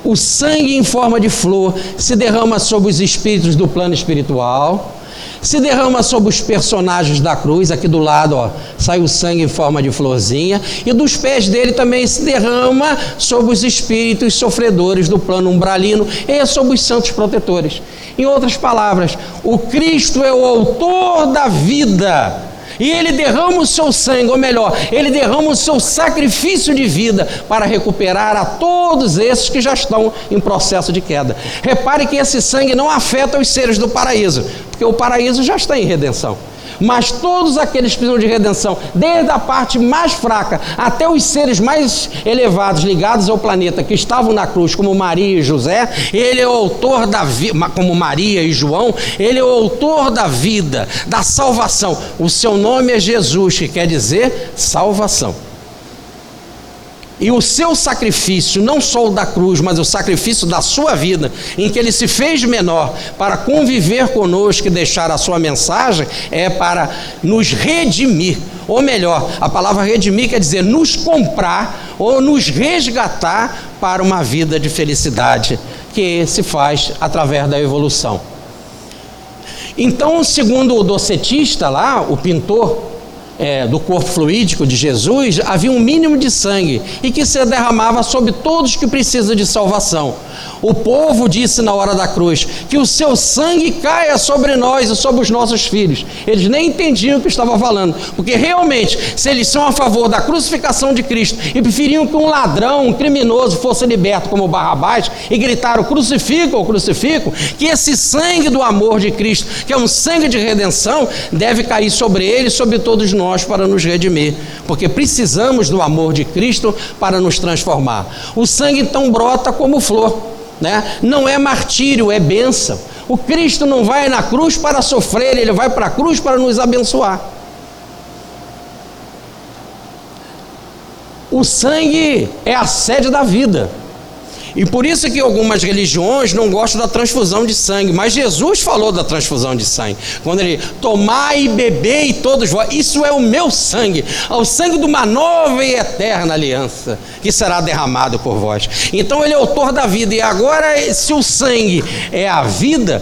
o sangue em forma de flor se derrama sobre os espíritos do plano espiritual, se derrama sobre os personagens da cruz. Aqui do lado, ó, sai o sangue em forma de florzinha, e dos pés dele também se derrama sobre os espíritos sofredores do plano umbralino e sobre os santos protetores. Em outras palavras, o Cristo é o autor da vida, e ele derrama o seu sangue, ou melhor, ele derrama o seu sacrifício de vida para recuperar a todos esses que já estão em processo de queda. Repare que esse sangue não afeta os seres do paraíso, porque o paraíso já está em redenção. Mas todos aqueles que precisam de redenção, desde a parte mais fraca até os seres mais elevados ligados ao planeta, que estavam na cruz, como Maria e José, ele é o autor da vida, como Maria e João, ele é o autor da vida, da salvação. O seu nome é Jesus, que quer dizer salvação. E o seu sacrifício, não só o da cruz, mas o sacrifício da sua vida, em que ele se fez menor para conviver conosco e deixar a sua mensagem, é para nos redimir. Ou melhor, a palavra redimir quer dizer nos comprar ou nos resgatar para uma vida de felicidade, que se faz através da evolução. Então, segundo o docetista lá, o pintor do corpo fluídico de Jesus, havia um mínimo de sangue e que se derramava sobre todos que precisam de salvação. O povo disse na hora da cruz: que o seu sangue caia sobre nós e sobre os nossos filhos. Eles nem entendiam o que estava falando, porque realmente, se eles são a favor da crucificação de Cristo e preferiam que um ladrão, um criminoso fosse liberto como Barrabás, e gritaram: crucificam, crucificam, que esse sangue do amor de Cristo, que é um sangue de redenção, deve cair sobre eles, sobre todos nós, para nos redimir, porque precisamos do amor de Cristo para nos transformar. O sangue então brota como flor, né? Não é martírio, é bênção. O Cristo não vai na cruz para sofrer, ele vai para a cruz para nos abençoar. O sangue é a sede da vida. E por isso que algumas religiões não gostam da transfusão de sangue, mas Jesus falou da transfusão de sangue, quando ele: tomai e bebei todos vós, isso é o meu sangue, o sangue de uma nova e eterna aliança, que será derramado por vós. Então ele é autor da vida, e agora, se o sangue é a vida,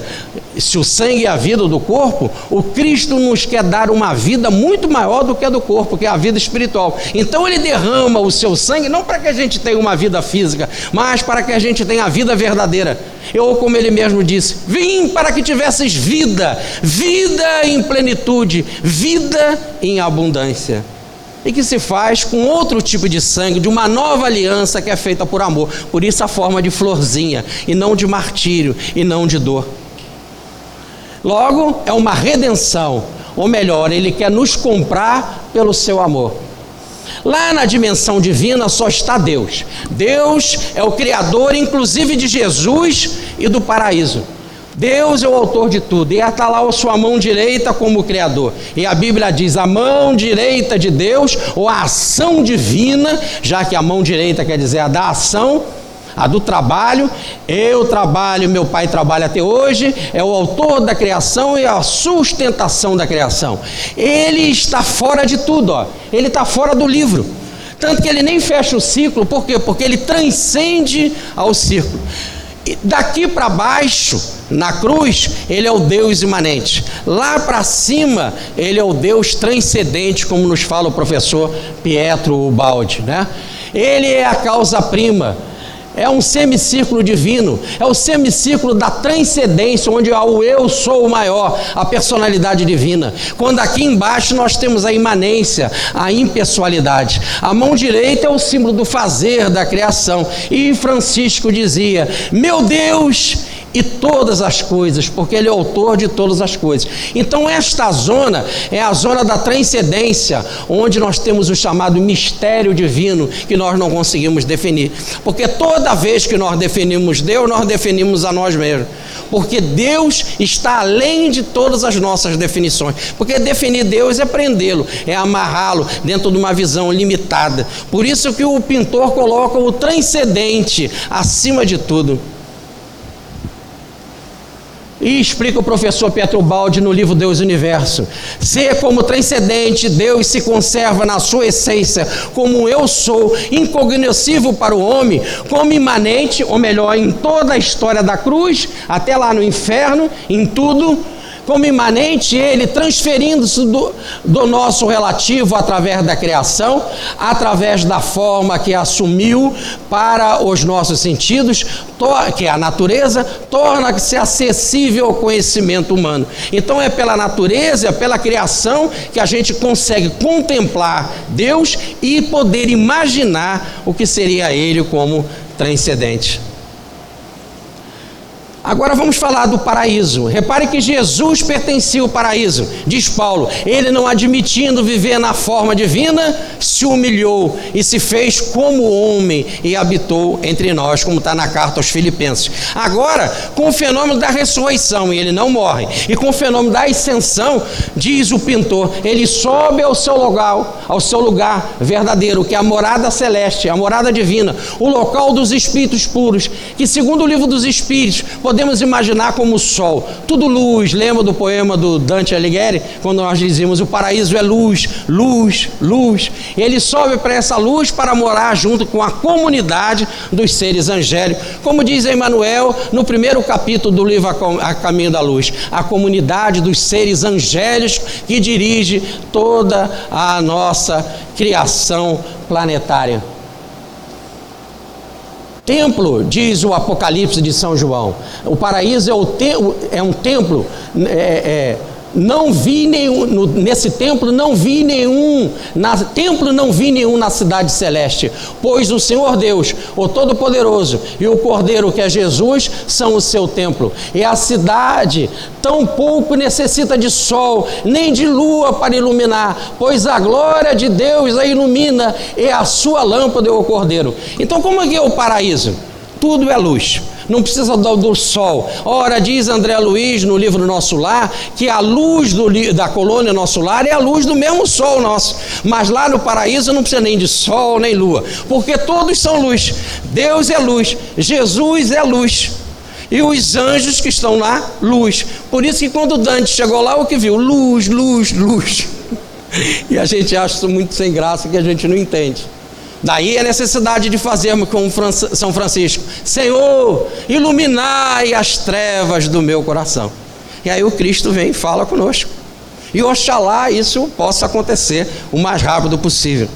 se o sangue é a vida do corpo, o Cristo nos quer dar uma vida muito maior do que a do corpo, que é a vida espiritual. Então ele derrama o seu sangue, não para que a gente tenha uma vida física, mas para que a gente tenha a vida verdadeira. Ou como ele mesmo disse: vim para que tivesses vida, vida em plenitude, vida em abundância. E que se faz com outro tipo de sangue, de uma nova aliança que é feita por amor. Por isso a forma de florzinha, e não de martírio, e não de dor. Logo, é uma redenção, ou melhor, ele quer nos comprar pelo seu amor. Lá na dimensão divina só está Deus. Deus é o Criador, inclusive de Jesus e do paraíso. Deus é o autor de tudo, e está lá a sua mão direita como Criador. E a Bíblia diz: a mão direita de Deus, ou a ação divina, já que a mão direita quer dizer a da ação, a do trabalho. Eu trabalho, meu Pai trabalha até hoje, é o autor da criação e a sustentação da criação. Ele está fora de tudo, ele está fora do livro, tanto que ele nem fecha o ciclo. Por quê? Porque ele transcende ao círculo. E daqui para baixo, na cruz, ele é o Deus imanente. Lá para cima, ele é o Deus transcendente, como nos fala o professor Pietro Ubaldi, né? Ele é a causa-prima. É um semicírculo divino, é o semicírculo da transcendência, onde o eu sou o maior, a personalidade divina. Quando aqui embaixo nós temos a imanência, a impessoalidade. A mão direita é o símbolo do fazer, da criação. E Francisco dizia: meu Deus e todas as coisas, porque ele é autor de todas as coisas. Então esta zona é a zona da transcendência, onde nós temos o chamado mistério divino, que nós não conseguimos definir, porque toda vez que nós definimos Deus, nós definimos a nós mesmos, porque Deus está além de todas as nossas definições. Porque definir Deus é prendê-lo, é amarrá-lo dentro de uma visão limitada. Por isso que o pintor coloca o transcendente acima de tudo. E explica o professor Pietro Ubaldi no livro Deus e Universo: ser como transcendente, Deus se conserva na sua essência como eu sou, incognoscível para o homem, como imanente, ou melhor, em toda a história da cruz, até lá no inferno, em tudo, como imanente, ele transferindo-se do nosso relativo através da criação, através da forma que assumiu para os nossos sentidos, que é a natureza, torna-se acessível ao conhecimento humano. Então é pela natureza, é pela criação que a gente consegue contemplar Deus e poder imaginar o que seria ele como transcendente. Agora vamos falar do paraíso. Repare que Jesus pertencia ao paraíso. Diz Paulo: ele, não admitindo viver na forma divina, se humilhou e se fez como homem e habitou entre nós, como está na carta aos Filipenses. Agora, com o fenômeno da ressurreição, e ele não morre, e com o fenômeno da ascensão, diz o pintor, ele sobe ao seu lugar verdadeiro, que é a morada celeste, a morada divina, o local dos espíritos puros, que segundo o livro dos Espíritos, podemos imaginar como o sol, tudo luz. Lembra do poema do Dante Alighieri, quando nós dizíamos: o paraíso é luz, luz, luz. Ele sobe para essa luz para morar junto com a comunidade dos seres angélicos, como diz Emmanuel no primeiro capítulo do livro A Caminho da Luz, a comunidade dos seres angélicos que dirige toda a nossa criação planetária. Templo, diz o Apocalipse de São João, o paraíso é um templo, não vi nenhum, nesse templo não vi nenhum, não vi nenhum na cidade celeste, pois o Senhor Deus, o Todo-Poderoso, e o Cordeiro, que é Jesus, são o seu templo. E a cidade tão pouco necessita de sol, nem de lua para iluminar, pois a glória de Deus a ilumina, e a sua lâmpada é o Cordeiro. Então como é que é o paraíso? Tudo é luz. não precisa do sol. Ora, diz André Luiz no livro Nosso Lar, que a luz da colônia Nosso Lar é a luz do mesmo sol nosso, mas lá no paraíso não precisa nem de sol, nem lua, porque todos são luz. Deus é luz, Jesus é luz, e os anjos que estão lá, luz. Por isso que quando Dante chegou lá, o que viu? Luz, luz, luz. E a gente acha isso muito sem graça, que a gente não entende. Daí a necessidade de fazermos como São Francisco: Senhor, iluminai as trevas do meu coração. E aí o Cristo vem e fala conosco. E oxalá isso possa acontecer o mais rápido possível.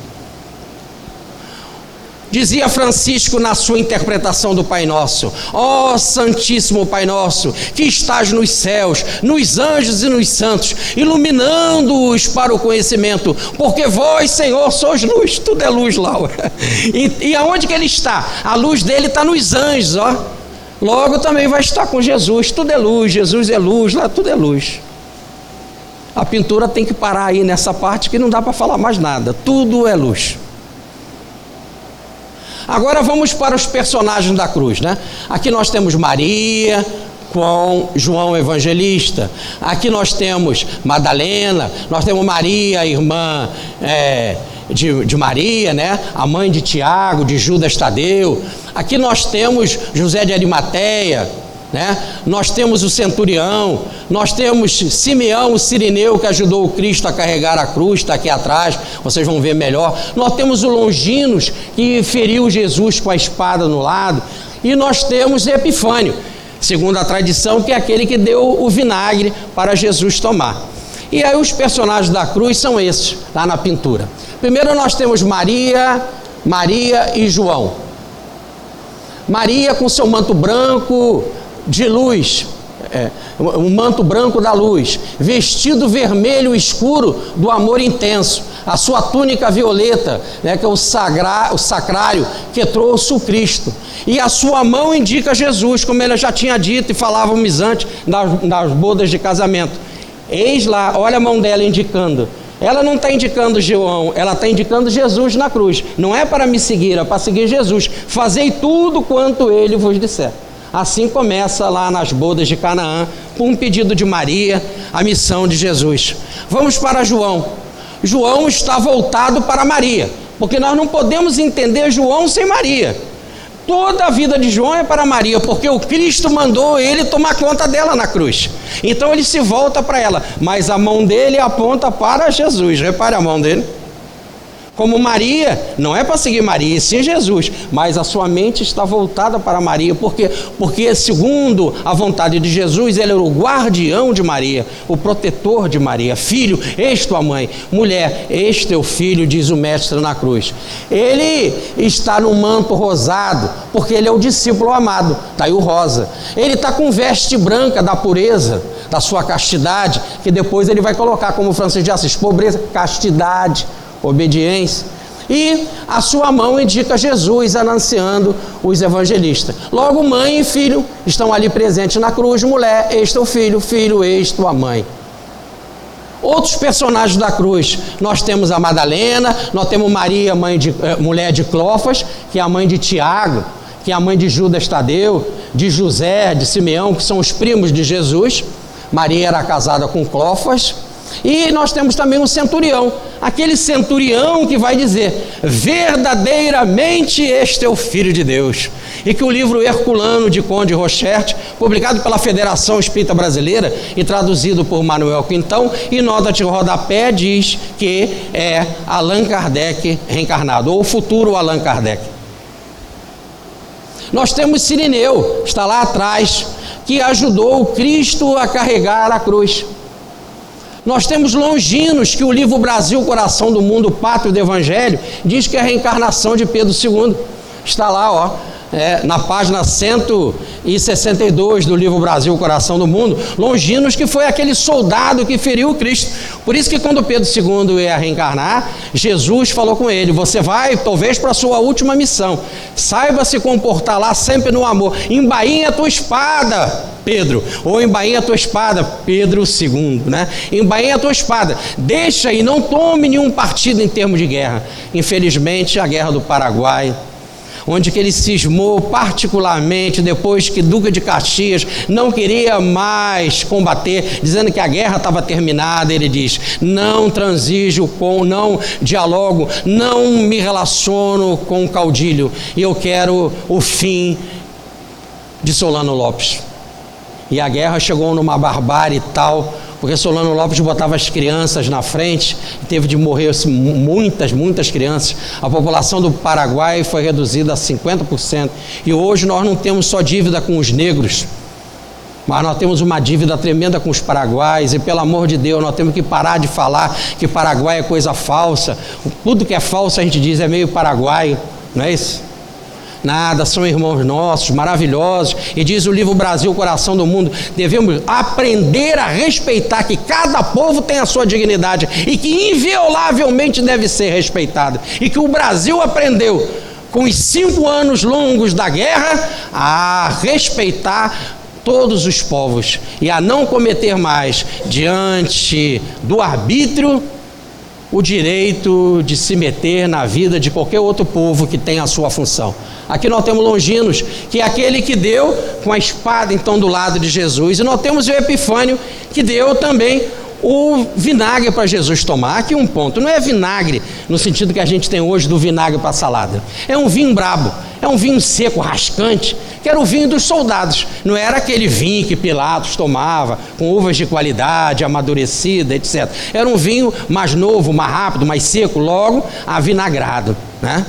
Dizia Francisco na sua interpretação do Pai Nosso: ó Santíssimo Pai Nosso, que estás nos céus, nos anjos e nos santos, iluminando-os para o conhecimento, porque vós, Senhor, sois luz. Tudo é luz lá. E aonde que Ele está? A luz dele está nos anjos, ó. Logo também vai estar com Jesus. Tudo é luz, Jesus é luz, lá tudo é luz. A pintura tem que parar aí nessa parte que não dá para falar mais nada. Tudo é luz. Agora vamos para os personagens da cruz, né? Aqui nós temos Maria com João Evangelista. Aqui nós temos Madalena, nós temos Maria, irmã de Maria, né? A mãe de Tiago, de Judas Tadeu. Aqui nós temos José de Arimateia, né? Nós temos o centurião, nós temos Simeão, o sirineu, que ajudou o Cristo a carregar a cruz, está aqui atrás, vocês vão ver melhor. Nós temos o Longinos, que feriu Jesus com a espada no lado, e nós temos Epifânio, segundo a tradição, que é aquele que deu o vinagre para Jesus tomar. E aí os personagens da cruz são esses, lá na pintura. Primeiro nós temos Maria e João. Maria com seu manto branco de luz, um manto branco da luz, vestido vermelho escuro do amor intenso, a sua túnica violeta, né, que é o sacrário que trouxe o Cristo, e a sua mão indica Jesus, como ele já tinha dito e falávamos antes nas bodas de casamento. Eis lá, olha a mão dela indicando. Ela não está indicando João, ela está indicando Jesus na cruz. Não é para me seguir, é para seguir Jesus. Fazei tudo quanto ele vos disser. Assim começa lá nas bodas de Canaã, com um pedido de Maria, a missão de Jesus. Vamos para João. João está voltado para Maria, porque nós não podemos entender João sem Maria. Toda a vida de João é para Maria, porque o Cristo mandou ele tomar conta dela na cruz. Então ele se volta para ela, mas a mão dele aponta para Jesus. Repare a mão dele. Como Maria, não é para seguir Maria, sim Jesus, mas a sua mente está voltada para Maria, porque segundo a vontade de Jesus, ele era o guardião de Maria, o protetor de Maria. Filho, eis tua mãe. Mulher, eis teu filho, diz o mestre na cruz. Ele está no manto rosado, porque ele é o discípulo amado, daí o rosa. Ele está com veste branca da pureza, da sua castidade, que depois ele vai colocar como Francisco de Assis: pobreza, castidade, obediência. E a sua mão indica Jesus anunciando os evangelistas. Logo mãe e filho estão ali presentes na cruz. Mulher, eis teu filho, filho, eis tua mãe. Outros personagens da cruz, nós temos a Madalena, nós temos Maria, mulher de Cleofas, que é a mãe de Tiago, que é a mãe de Judas Tadeu, de José, de Simeão, que são os primos de Jesus. Maria era casada com Cleofas. E nós temos também um centurião, aquele centurião que vai dizer: verdadeiramente este é o Filho de Deus. E que o livro Herculano de Conde Rochert, publicado pela Federação Espírita Brasileira e traduzido por Manuel Quintão, e nota de rodapé diz que é Allan Kardec reencarnado, ou o futuro Allan Kardec. Nós temos Sirineu, está lá atrás, que ajudou o Cristo a carregar a cruz. Nós temos Longinos, que o livro Brasil, Coração do Mundo, Pátrio do Evangelho, diz que é a reencarnação de Pedro II. Está lá, ó, na página 162 do livro Brasil, Coração do Mundo. Longinos, que foi aquele soldado que feriu o Cristo. Por isso que quando Pedro II ia reencarnar, Jesus falou com ele: você vai talvez para a sua última missão, saiba se comportar lá sempre no amor, embainha a tua espada, Pedro, ou embainha a tua espada, Pedro II, né? Embainha a tua espada, deixa e não tome nenhum partido em termos de guerra. Infelizmente, a guerra do Paraguai, onde que ele cismou particularmente depois que Duque de Caxias não queria mais combater, dizendo que a guerra estava terminada. Ele diz: não transijo não dialogo, não me relaciono com o caudilho, e eu quero o fim de Solano Lopes. E a guerra chegou numa barbárie tal, porque Solano Lopes botava as crianças na frente, e teve de morrer muitas crianças. A população do Paraguai foi reduzida a 50%, e hoje nós não temos só dívida com os negros, mas nós temos uma dívida tremenda com os paraguaios, e pelo amor de Deus, nós temos que parar de falar que Paraguai é coisa falsa. Tudo que é falso a gente diz é meio paraguaio, não é isso? Nada, são irmãos nossos, maravilhosos. E diz o livro Brasil, Coração do Mundo, devemos aprender a respeitar que cada povo tem a sua dignidade e que inviolavelmente deve ser respeitado. E que o Brasil aprendeu, com os 5 anos longos da guerra, a respeitar todos os povos e a não cometer mais, diante do arbítrio, o direito de se meter na vida de qualquer outro povo que tenha a sua função. Aqui nós temos Longinos, que é aquele que deu com a espada então do lado de Jesus, e nós temos o Epifânio, que deu também o vinagre para Jesus tomar. Aqui um ponto: não é vinagre no sentido que a gente tem hoje do vinagre para salada, é um vinho brabo, é um vinho seco, rascante, que era o vinho dos soldados. Não era aquele vinho que Pilatos tomava, com uvas de qualidade, amadurecida, etc. Era um vinho mais novo, mais rápido, mais seco, logo avinagrado, né?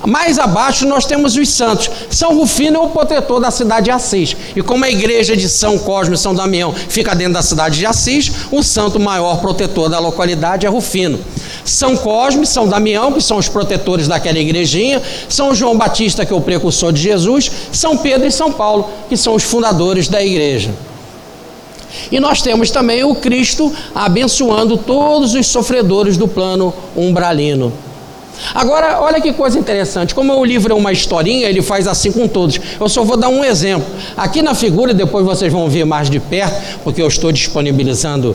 Mais abaixo nós temos os santos. São Rufino é o protetor da cidade de Assis, e como a igreja de São Cosme e São Damião fica dentro da cidade de Assis, o santo maior protetor da localidade é Rufino. São Cosme e São Damião, que são os protetores daquela igrejinha, São João Batista, que é o precursor de Jesus, São Pedro e São Paulo, que são os fundadores da igreja. E nós temos também o Cristo abençoando todos os sofredores do plano umbralino. Agora, olha que coisa interessante, como o livro é uma historinha, ele faz assim com todos. Eu só vou dar um exemplo. Aqui na figura, e depois vocês vão ver mais de perto, porque eu estou disponibilizando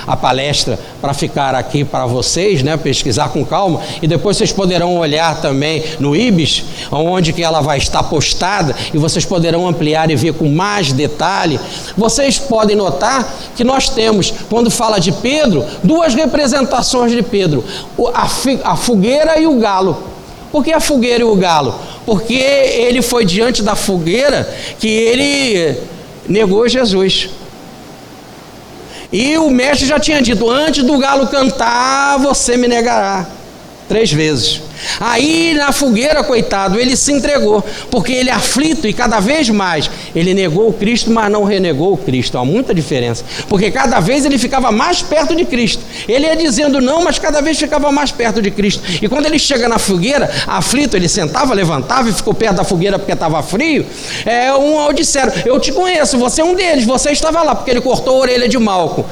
a palestra para ficar aqui para vocês, né, pesquisar com calma, e depois vocês poderão olhar também no IBIS, onde que ela vai estar postada, e vocês poderão ampliar e ver com mais detalhe. Vocês podem notar que nós temos, quando fala de Pedro, 2 representações de Pedro: a fogueira e o galo. Por que a fogueira e o galo? Porque ele foi diante da fogueira que ele negou Jesus. E o mestre já tinha dito: antes do galo cantar, você me negará 3 vezes. Aí na fogueira, coitado, ele se entregou, porque ele aflito, e cada vez mais ele negou o Cristo, mas não renegou o Cristo. Há muita diferença, porque cada vez ele ficava mais perto de Cristo. Ele ia dizendo não, mas cada vez ficava mais perto de Cristo. E quando ele chega na fogueira, aflito, ele sentava, levantava e ficou perto da fogueira porque estava frio. Disseram: eu te conheço, você é um deles, você estava lá, porque ele cortou a orelha de Malco.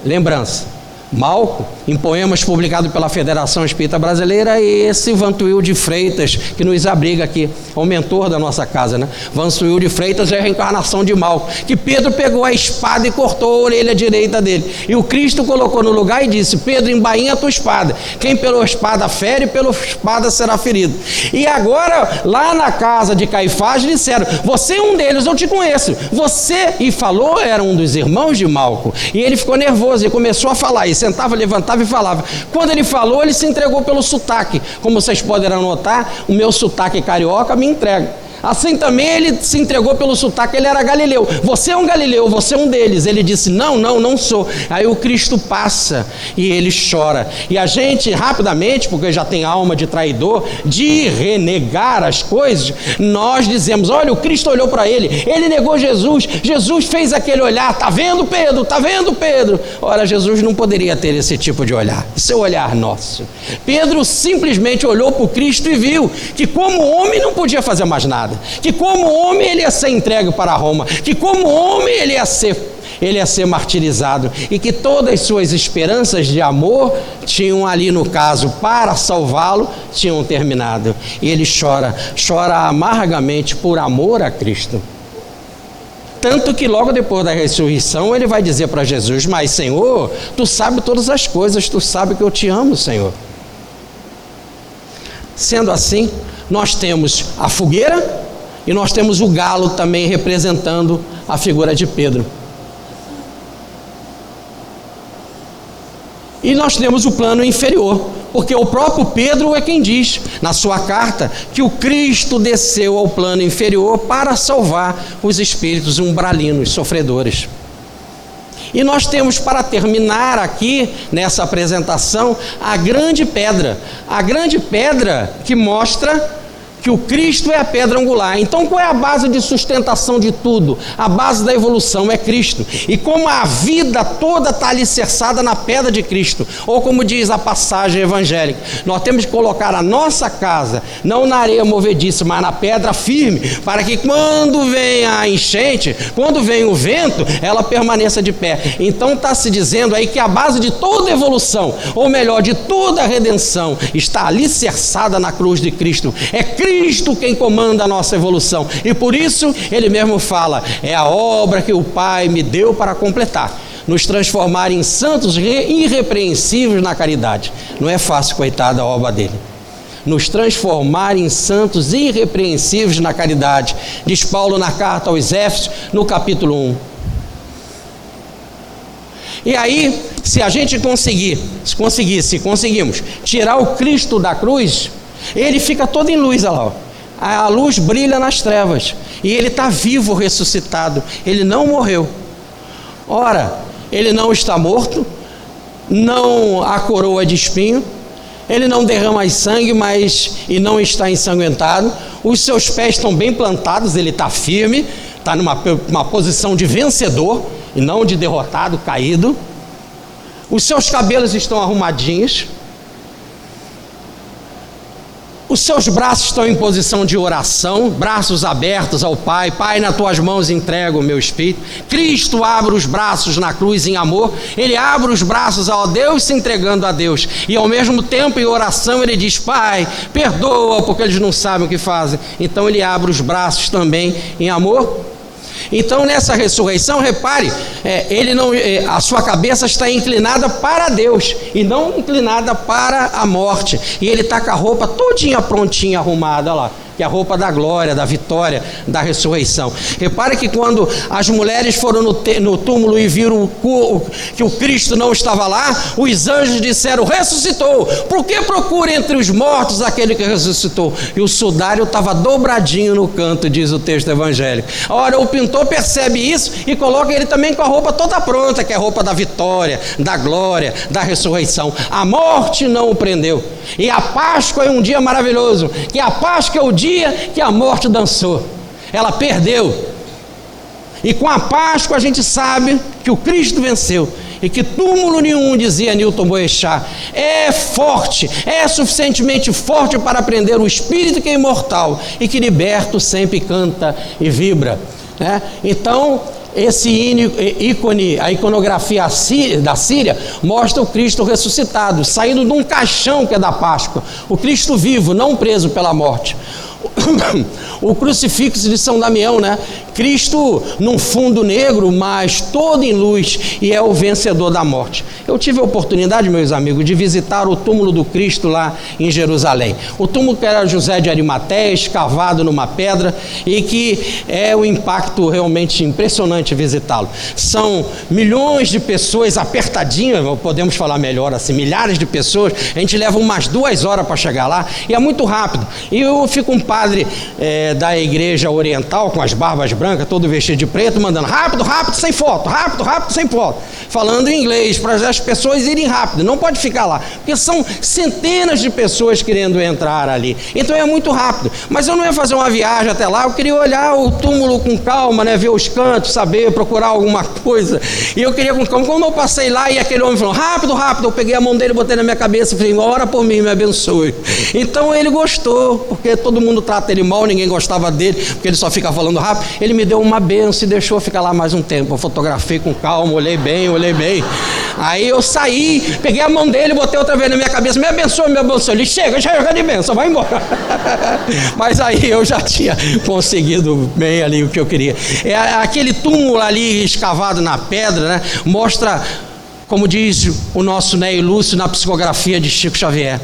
Lembrança: Malco, em poemas publicados pela Federação Espírita Brasileira, é esse Vantuil de Freitas que nos abriga aqui, é o mentor da nossa casa, né? Vantuil de Freitas é a reencarnação de Malco, que Pedro pegou a espada e cortou a orelha direita dele, e o Cristo colocou no lugar e disse: Pedro, embainha a tua espada, quem pela espada fere, pela espada será ferido. E agora, lá na casa de Caifás, disseram: você é um deles, eu te conheço, você, e falou, era um dos irmãos de Malco, e ele ficou nervoso e começou a falar, e sentava, levantava e falava. Quando ele falou, ele se entregou pelo sotaque. Como vocês poderão notar, o meu sotaque carioca me entrega. Assim também ele se entregou pelo sotaque, ele era galileu. Você é um galileu, você é um deles. Ele disse: não sou. Aí o Cristo passa e ele chora. E a gente rapidamente, porque já tem alma de traidor, de renegar as coisas, nós dizemos: olha, o Cristo olhou para ele negou Jesus, Jesus fez aquele olhar: tá vendo, Pedro? Tá vendo, Pedro? Ora, Jesus não poderia ter esse tipo de olhar, esse é o olhar nosso. Pedro simplesmente olhou para o Cristo e viu que como homem não podia fazer mais nada, que como homem ele ia ser entregue para Roma, que como homem ele ia ser martirizado, e que todas as suas esperanças de amor tinham ali, no caso, para salvá-lo, tinham terminado. E ele chora amargamente por amor a Cristo. Tanto que logo depois da ressurreição ele vai dizer para Jesus: mas Senhor, tu sabe todas as coisas, tu sabe que eu te amo, Senhor. Sendo assim, nós temos a fogueira e nós temos o galo também representando a figura de Pedro. E nós temos o plano inferior, porque o próprio Pedro é quem diz na sua carta que o Cristo desceu ao plano inferior para salvar os espíritos umbralinos, sofredores. E nós temos, para terminar aqui nessa apresentação, a grande pedra que mostra que o Cristo é a pedra angular. Então, qual é a base de sustentação de tudo? A base da evolução é Cristo. E como a vida toda está alicerçada na pedra de Cristo, ou como diz a passagem evangélica, nós temos que colocar a nossa casa, não na areia movediça, mas na pedra firme, para que quando vem a enchente, quando vem o vento, ela permaneça de pé. Então está se dizendo aí que a base de toda evolução, ou melhor, de toda a redenção, está alicerçada na cruz de Cristo. É Cristo quem comanda a nossa evolução, e por isso ele mesmo fala: é a obra que o Pai me deu para completar, nos transformar em santos irrepreensíveis na caridade. Não é fácil, coitada, a obra dele. Nos transformar em santos irrepreensíveis na caridade, diz Paulo na carta aos Éfesos, no capítulo 1. E aí, se a gente conseguimos tirar o Cristo da cruz, ele fica todo em luz, olha lá, ó. A luz brilha nas trevas, e ele está vivo, ressuscitado, ele não morreu. Ora, ele não está morto, não há coroa de espinho, ele não derrama sangue, e não está ensanguentado, os seus pés estão bem plantados, ele está firme, está numa posição de vencedor, e não de derrotado, caído. Os seus cabelos estão arrumadinhos, os seus braços estão em posição de oração, braços abertos ao Pai. Pai, nas tuas mãos entrego o meu espírito. Cristo abre os braços na cruz em amor, ele abre os braços ao Deus, se entregando a Deus, e ao mesmo tempo em oração ele diz: Pai, perdoa, porque eles não sabem o que fazem. Então ele abre os braços também em amor. Então, nessa ressurreição, repare, a sua cabeça está inclinada para Deus e não inclinada para a morte, e ele está com a roupa todinha prontinha, arrumada lá, que é a roupa da glória, da vitória, da ressurreição. Repare que quando as mulheres foram no túmulo e viram que o Cristo não estava lá, os anjos disseram: ressuscitou, por que procura entre os mortos aquele que ressuscitou? E o sudário estava dobradinho no canto, diz o texto evangélico. Ora, o pintor percebe isso e coloca ele também com a roupa toda pronta, que é a roupa da vitória, da glória, da ressurreição. A morte não o prendeu, e a Páscoa é um dia maravilhoso, que a Páscoa é o dia que a morte dançou, ela perdeu, e com a Páscoa a gente sabe que o Cristo venceu, e que túmulo nenhum, dizia Newton Boechat, é forte, é suficientemente forte para prender o espírito que é imortal e que liberto sempre canta e vibra, né? Então esse ícone, a iconografia da Síria, mostra o Cristo ressuscitado, saindo de um caixão que é da Páscoa, o Cristo vivo, não preso pela morte. O crucifixo de São Damião, né? Cristo num fundo negro, mas todo em luz, e é o vencedor da morte. Eu tive a oportunidade, meus amigos, de visitar o túmulo do Cristo lá em Jerusalém. O túmulo que era José de Arimateia, escavado numa pedra, e que é um impacto realmente impressionante visitá-lo. São milhões de pessoas apertadinhas, podemos falar melhor assim, milhares de pessoas. A gente leva umas 2 horas para chegar lá, e é muito rápido. E eu fico um padre da igreja oriental, com as barbas brancas, todo vestido de preto, mandando: rápido, rápido, sem foto, rápido, rápido, sem foto, falando em inglês, para as pessoas irem rápido, não pode ficar lá, porque são centenas de pessoas querendo entrar ali, então é muito rápido. Mas eu não ia fazer uma viagem até lá, eu queria olhar o túmulo com calma, né, ver os cantos, saber, procurar alguma coisa, e eu queria com calma. Quando eu passei lá e aquele homem falou: rápido, rápido, eu peguei a mão dele, botei na minha cabeça e falei: ora por mim, me abençoe. Então ele gostou, porque todo mundo trata ele mal, ninguém gostava dele, porque ele só fica falando rápido. Ele me deu uma bênção e deixou ficar lá mais um tempo. Eu fotografei com calma, olhei bem. Aí eu saí, peguei a mão dele, botei outra vez na minha cabeça: me abençoe, me abençoe. Ele: chega de bênção, vai embora. Mas aí eu já tinha conseguido bem ali o que eu queria. Aquele túmulo ali escavado na pedra, né, mostra, como diz o nosso Ney Lúcio na psicografia de Chico Xavier,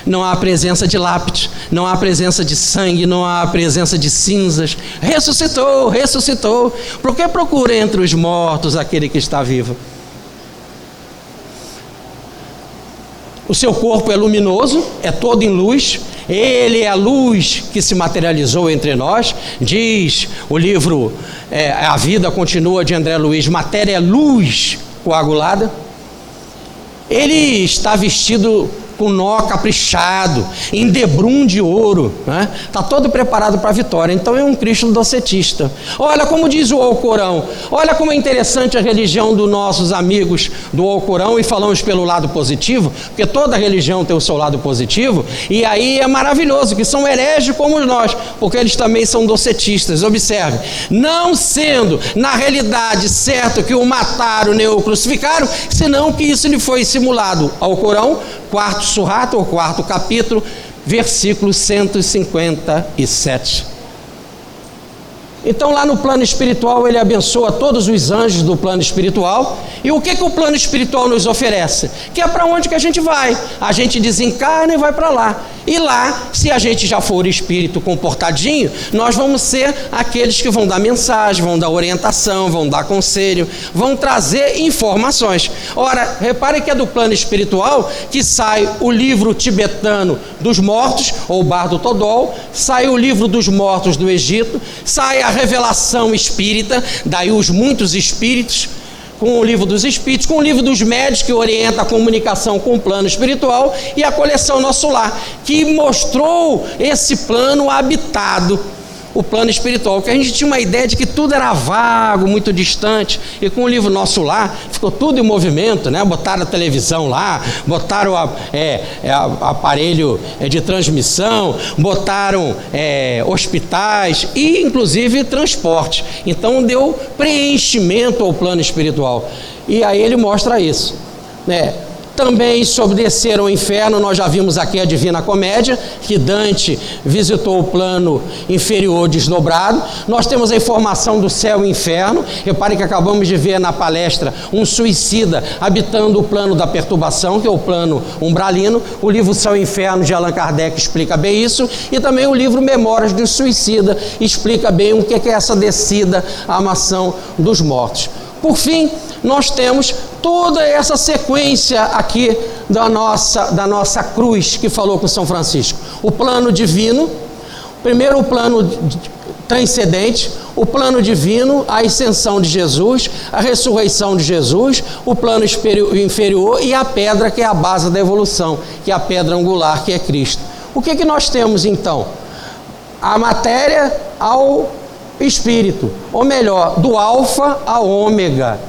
Não há presença de lápide, não há presença de sangue, não há presença de cinzas. Ressuscitou, ressuscitou. Por que procura entre os mortos aquele que está vivo? O seu corpo é luminoso, é todo em luz. Ele é a luz que se materializou entre nós. Diz o livro A Vida Continua, de André Luiz, matéria é luz coagulada. Ele está vestido com nó caprichado, em debrum de ouro, né? Está todo preparado para a vitória. Então é um Cristo docetista. Olha como diz o Alcorão, olha como é interessante a religião dos nossos amigos do Alcorão, e falamos pelo lado positivo, porque toda religião tem o seu lado positivo, e aí é maravilhoso, que são hereges como nós, porque eles também são docetistas. Observe, não sendo na realidade certo que o mataram nem o crucificaram, senão que isso lhe foi simulado. Alcorão, quarto Surrato, ou quarto capítulo, versículo 157. Então, lá no plano espiritual, ele abençoa todos os anjos do plano espiritual. E o que o plano espiritual nos oferece? Que é para onde que a gente vai. A gente desencarna e vai para lá. E lá, se a gente já for espírito comportadinho, nós vamos ser aqueles que vão dar mensagem, vão dar orientação, vão dar conselho, vão trazer informações. Ora, repare que é do plano espiritual que sai o livro tibetano dos mortos, ou Bardo Todol, sai o livro dos mortos do Egito, sai a revelação espírita, daí os muitos espíritos, com o livro dos espíritos, com o livro dos médios, que orienta a comunicação com o plano espiritual, e a coleção Nosso Lar, que mostrou esse plano habitado, o plano espiritual, que a gente tinha uma ideia de que tudo era vago, muito distante, e com o livro Nosso Lar ficou tudo em movimento, né? Botaram a televisão lá, botaram aparelho de transmissão, botaram hospitais e inclusive transporte. Então deu preenchimento ao plano espiritual, e aí ele mostra isso, né? Também sobre descer ao inferno, nós já vimos aqui a Divina Comédia, que Dante visitou o plano inferior desdobrado. Nós temos a informação do céu e inferno. Repare que acabamos de ver na palestra um suicida habitando o plano da perturbação, que é o plano umbralino. O livro Céu e Inferno de Allan Kardec explica bem isso, e também o livro Memórias do Suicida explica bem o que é essa descida à mansão dos mortos. Por fim, nós temos toda essa sequência aqui da nossa cruz que falou com São Francisco. O plano divino, primeiro o plano transcendente, o plano divino, a ascensão de Jesus, a ressurreição de Jesus, o plano inferior e a pedra que é a base da evolução, que é a pedra angular, que é Cristo. O que nós temos então? A matéria ao espírito, ou melhor, do alfa ao ômega.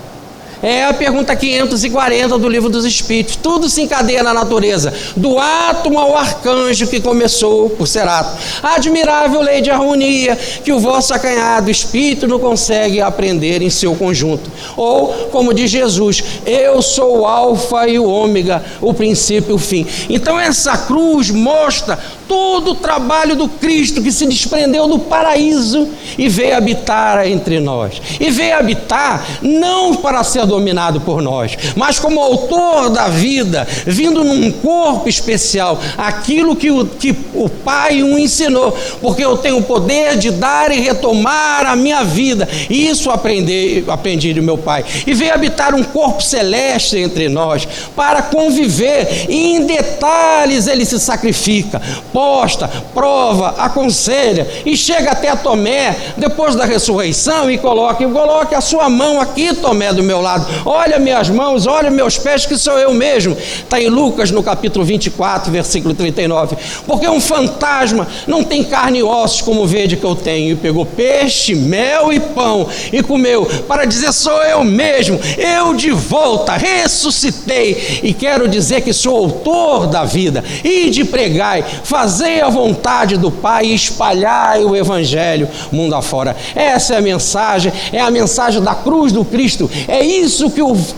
É a pergunta 540 do Livro dos Espíritos. Tudo se encadeia na natureza, do átomo ao arcanjo que começou por ser átomo. A admirável lei de harmonia que o vosso acanhado espírito não consegue aprender em seu conjunto. Ou, como diz Jesus, eu sou o alfa e o ômega, o princípio e o fim. Então essa cruz mostra todo o trabalho do Cristo que se desprendeu do paraíso e veio habitar entre nós. E veio habitar não para ser dominado por nós, mas como autor da vida, vindo num corpo especial, aquilo que o Pai o ensinou, porque eu tenho o poder de dar e retomar a minha vida, e isso aprendi do meu Pai, e veio habitar um corpo celeste entre nós, para conviver, e em detalhes ele se sacrifica, posta, prova, aconselha, e chega até a Tomé, depois da ressurreição, e coloca a sua mão aqui, Tomé, do meu lado, olha minhas mãos, olha meus pés, que sou eu mesmo. Está em Lucas, no capítulo 24, versículo 39. Porque um fantasma não tem carne e ossos como vede que eu tenho. E pegou peixe, mel e pão e comeu, para dizer, sou eu mesmo, eu de volta, ressuscitei, e quero dizer que sou autor da vida. E de pregai, fazei a vontade do Pai e espalhai o Evangelho mundo afora. Essa é a mensagem da cruz do Cristo. É isso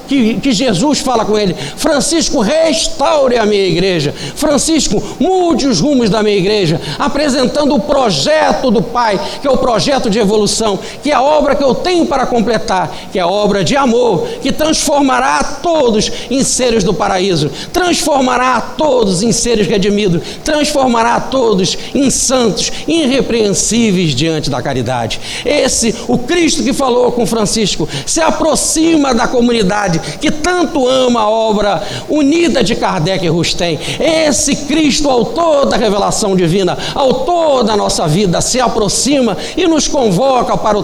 que Jesus fala com ele. Francisco, restaure a minha igreja. Francisco, mude os rumos da minha igreja, apresentando o projeto do Pai, que é o projeto de evolução, que é a obra que eu tenho para completar, que é a obra de amor, que transformará a todos em seres do paraíso, transformará a todos em seres redimidos, transformará a todos em santos, irrepreensíveis diante da caridade. Esse, o Cristo que falou com Francisco, se aproxima da comunidade que tanto ama a obra unida de Kardec e Rustem. Esse Cristo, autor da revelação divina, autor da nossa vida, se aproxima e nos convoca para o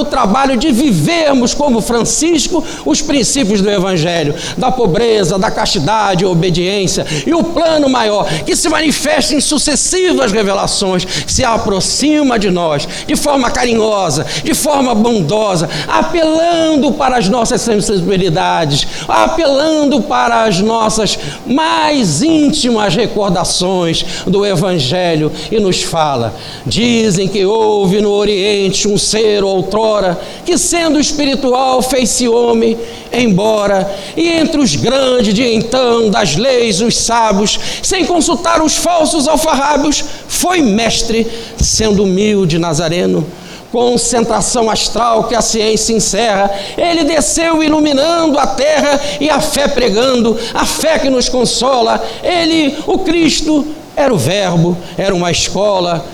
trabalho de vivermos como Francisco os princípios do Evangelho, da pobreza, da castidade, obediência, e o plano maior, que se manifesta em sucessivas revelações, se aproxima de nós de forma carinhosa, de forma bondosa, apelando para as nossas sensibilidades, apelando para as nossas mais íntimas recordações do Evangelho, e nos fala: dizem que houve no Oriente um ser outrora, que sendo espiritual fez-se homem, embora, e entre os grandes de então, das leis, os sábios, sem consultar os falsos alfarrábios, foi mestre, sendo humilde nazareno. Concentração astral que a ciência encerra, ele desceu iluminando a terra e a fé pregando, a fé que nos consola. Ele, o Cristo, era o verbo, era uma escola,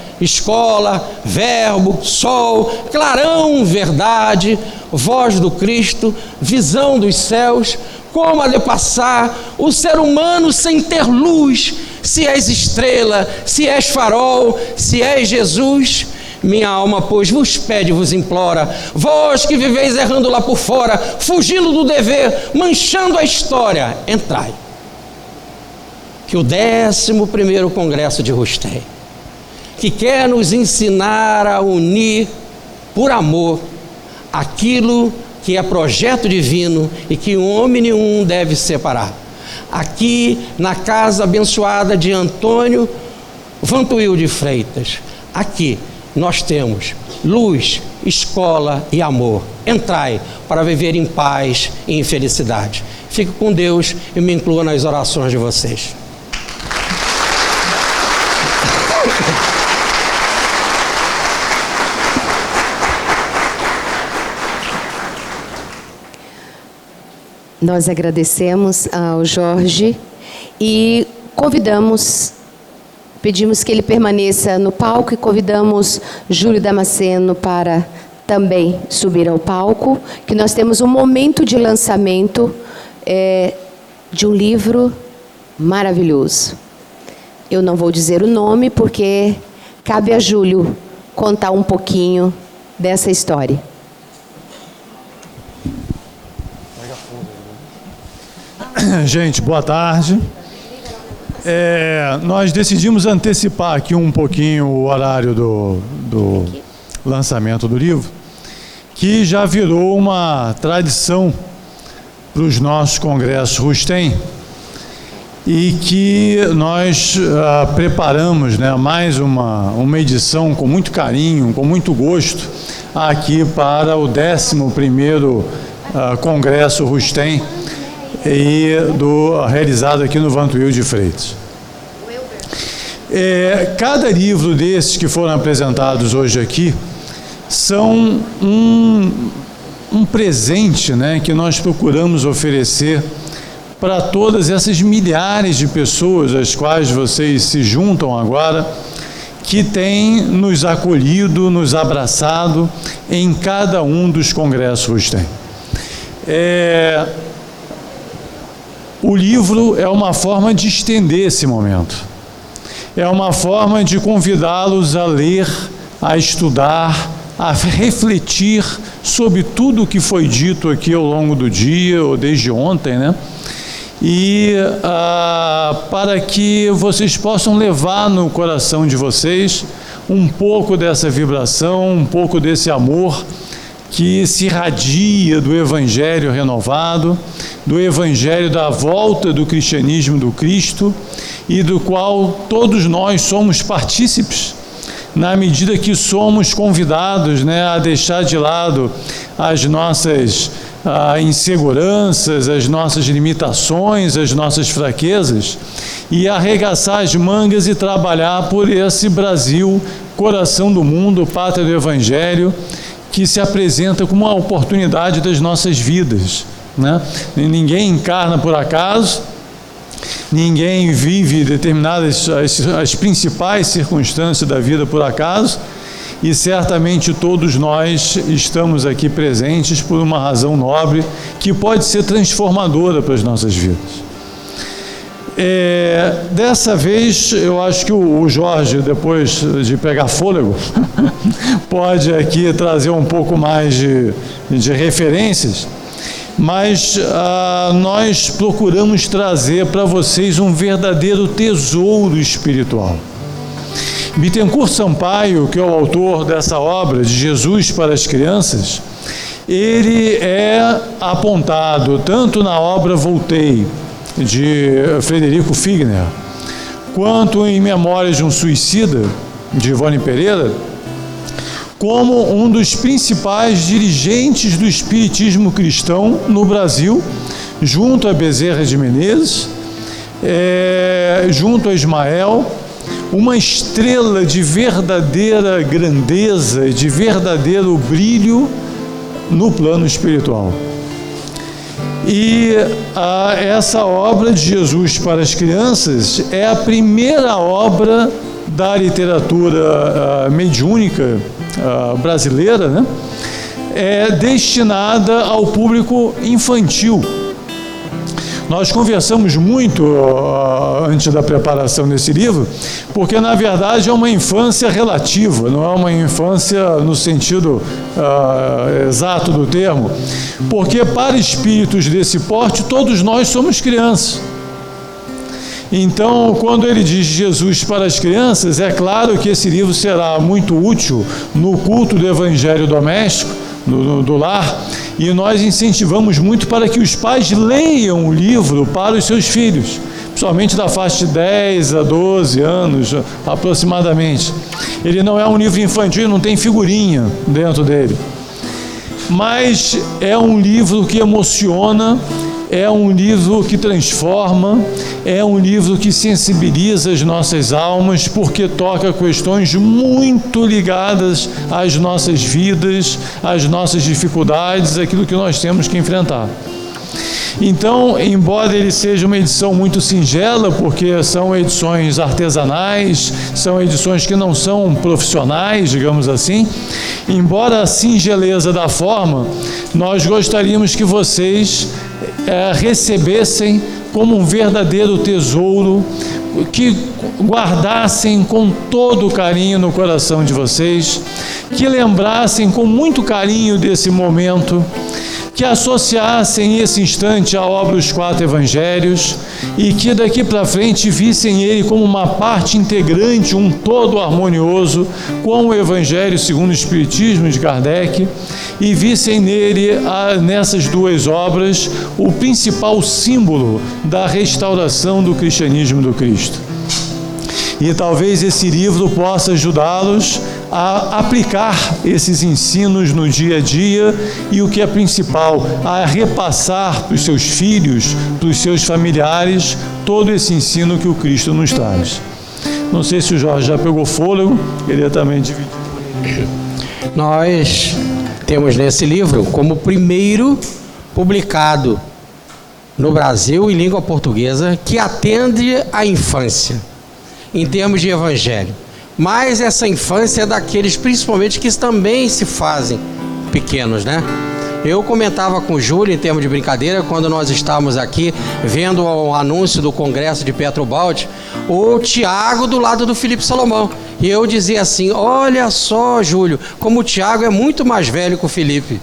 verbo, sol, clarão, verdade, voz do Cristo, visão dos céus. Como ha de passar o ser humano sem ter luz? Se és estrela, se és farol, se és Jesus. Minha alma, pois, vos pede, vos implora, vós que viveis errando lá por fora, fugindo do dever, manchando a história, entrai. Que o 11º Congresso de Rustem, que quer nos ensinar a unir por amor aquilo que é projeto divino e que um homem nenhum deve separar. Aqui na casa abençoada de Antônio Vantuil de Freitas, aqui nós temos luz, escola e amor. Entrai para viver em paz e em felicidade. Fique com Deus e me inclua nas orações de vocês. Nós agradecemos ao Jorge e pedimos que ele permaneça no palco e convidamos Júlio Damasceno para também subir ao palco, que nós temos um momento de lançamento de um livro maravilhoso. Eu não vou dizer o nome porque cabe a Júlio contar um pouquinho dessa história. Gente, boa tarde. Nós decidimos antecipar aqui um pouquinho o horário do lançamento do livro, que já virou uma tradição para os nossos congressos Rustem, e que nós preparamos, mais uma edição com muito carinho, com muito gosto, aqui para o 11º Congresso Rustem, realizado aqui no Vantuil de Freitas. Cada livro desses que foram apresentados hoje aqui são um presente, que nós procuramos oferecer para todas essas milhares de pessoas às quais vocês se juntam agora, que têm nos acolhido, nos abraçado em cada um dos congressos Rustem. O livro é uma forma de estender esse momento, é uma forma de convidá-los a ler, a estudar, a refletir sobre tudo o que foi dito aqui ao longo do dia, ou desde ontem, e para que vocês possam levar no coração de vocês um pouco dessa vibração, um pouco desse amor que se irradia do Evangelho renovado, do Evangelho da volta do cristianismo do Cristo, e do qual todos nós somos partícipes, na medida que somos convidados, né, a deixar de lado as nossas inseguranças, as nossas limitações, as nossas fraquezas, e arregaçar as mangas e trabalhar por esse Brasil, coração do mundo, pátria do Evangelho, que se apresenta como uma oportunidade das nossas vidas, né? Ninguém encarna por acaso, ninguém vive determinadas as principais circunstâncias da vida por acaso, e certamente todos nós estamos aqui presentes por uma razão nobre que pode ser transformadora para as nossas vidas. Dessa vez, eu acho que o Jorge, depois de pegar fôlego, pode aqui trazer um pouco mais de referências, mas nós procuramos trazer para vocês um verdadeiro tesouro espiritual. Bittencourt Sampaio, que é o autor dessa obra, de Jesus para as Crianças, ele é apontado tanto na obra Voltei, de Frederico Figner, quanto em Memórias de um Suicida, de Ivone Pereira, como um dos principais dirigentes do espiritismo cristão no Brasil, junto a Bezerra de Menezes, junto a Ismael, uma estrela de verdadeira grandeza, de verdadeiro brilho no plano espiritual. E essa obra de Jesus para as Crianças é a primeira obra da literatura mediúnica brasileira, né? Destinada ao público infantil. Nós conversamos muito antes da preparação desse livro, porque na verdade é uma infância relativa, não é uma infância no sentido exato do termo, porque para espíritos desse porte todos nós somos crianças. Então, quando ele diz Jesus para as Crianças, é claro que esse livro será muito útil no culto do evangelho doméstico, do lar, e nós incentivamos muito para que os pais leiam o livro para os seus filhos, principalmente da faixa de 10 a 12 anos aproximadamente. Ele não é um livro infantil, não tem figurinha dentro dele, mas é um livro que emociona, é um livro que transforma, é um livro que sensibiliza as nossas almas, porque toca questões muito ligadas às nossas vidas, às nossas dificuldades, aquilo que nós temos que enfrentar. Então, embora ele seja uma edição muito singela, porque são edições artesanais, são edições que não são profissionais, digamos assim, embora a singeleza da forma, nós gostaríamos que vocês recebessem como um verdadeiro tesouro, que guardassem com todo o carinho no coração de vocês, que lembrassem com muito carinho desse momento, que associassem esse instante à obra Os Quatro Evangelhos e que daqui para frente vissem ele como uma parte integrante, um todo harmonioso com o Evangelho segundo o Espiritismo de Kardec, e vissem nele, nessas duas obras, o principal símbolo da restauração do cristianismo do Cristo. E talvez esse livro possa ajudá-los a aplicar esses ensinos no dia a dia e, o que é principal, a repassar para os seus filhos, para os seus familiares, todo esse ensino que o Cristo nos traz. Não sei se o Jorge já pegou fôlego, queria também dividir. Nós temos nesse livro como primeiro publicado no Brasil em língua portuguesa que atende à infância em termos de evangelho, mas essa infância é daqueles principalmente que também se fazem pequenos, né? Eu comentava com o Júlio, em termos de brincadeira, quando nós estávamos aqui vendo o anúncio do congresso de Petrobaldi, o Tiago do lado do Felipe Salomão, e eu dizia assim: olha só, Júlio, como o Tiago é muito mais velho que o Felipe.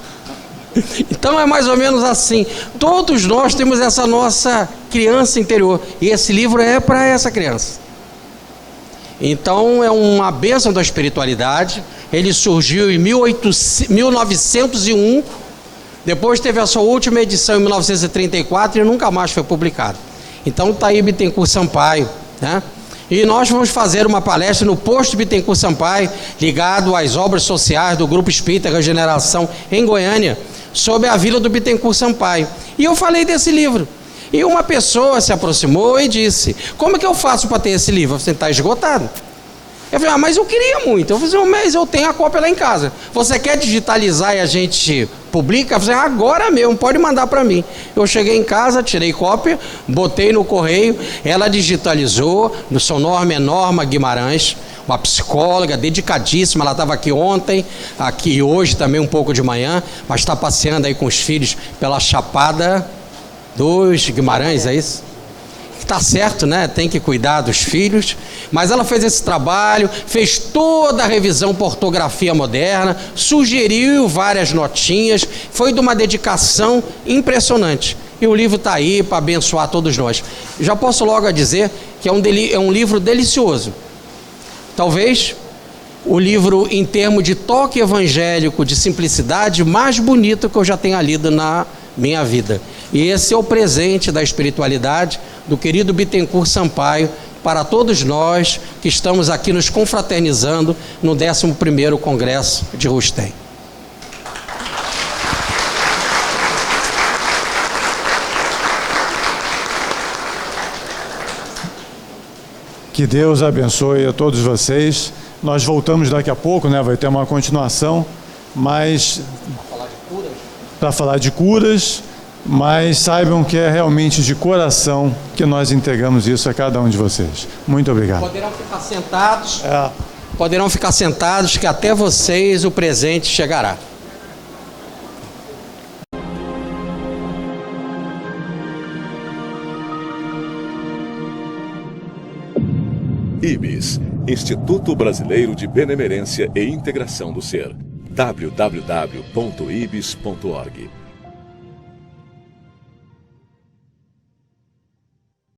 Então é mais ou menos assim, todos nós temos essa nossa criança interior, e esse livro é para essa criança. Então é uma bênção da espiritualidade. Ele surgiu em 1901, depois teve a sua última edição em 1934 e nunca mais foi publicado. Então está aí Bittencourt Sampaio, né? E nós vamos fazer uma palestra no posto Bittencourt Sampaio, ligado às obras sociais do Grupo Espírita Regeneração em Goiânia, sobre a Vila do Bittencourt Sampaio. E eu falei desse livro. E uma pessoa se aproximou e disse: como é que eu faço para ter esse livro? Você está esgotado. Eu falei: mas eu queria muito. Eu falei: mas eu tenho a cópia lá em casa. Você quer digitalizar e a gente publica? Eu falei: agora mesmo, pode mandar para mim. Eu cheguei em casa, tirei cópia, botei no correio, ela digitalizou. No seu nome é Norma Guimarães, uma psicóloga dedicadíssima. Ela estava aqui ontem, aqui hoje também um pouco de manhã, mas está passeando aí com os filhos pela Chapada dos Guimarães, é isso? Está certo, né? Tem que cuidar dos filhos. Mas ela fez esse trabalho, fez toda a revisão por ortografia moderna, sugeriu várias notinhas, foi de uma dedicação impressionante. E o livro está aí para abençoar todos nós. Já posso logo dizer que é um livro delicioso. Talvez o livro, em termos de toque evangélico, de simplicidade, mais bonito que eu já tenha lido na minha vida. E esse é o presente da espiritualidade do querido Bittencourt Sampaio para todos nós que estamos aqui nos confraternizando no 11º Congresso de Rustem. Que Deus abençoe a todos vocês. Nós voltamos daqui a pouco, né? Vai ter uma continuação, mas para falar de curas, mas saibam que é realmente de coração que nós entregamos isso a cada um de vocês. Muito obrigado. Poderão ficar sentados. Poderão ficar sentados, que até vocês o presente chegará. IBS, Instituto Brasileiro de Benemerência e Integração do Ser. www.ibis.org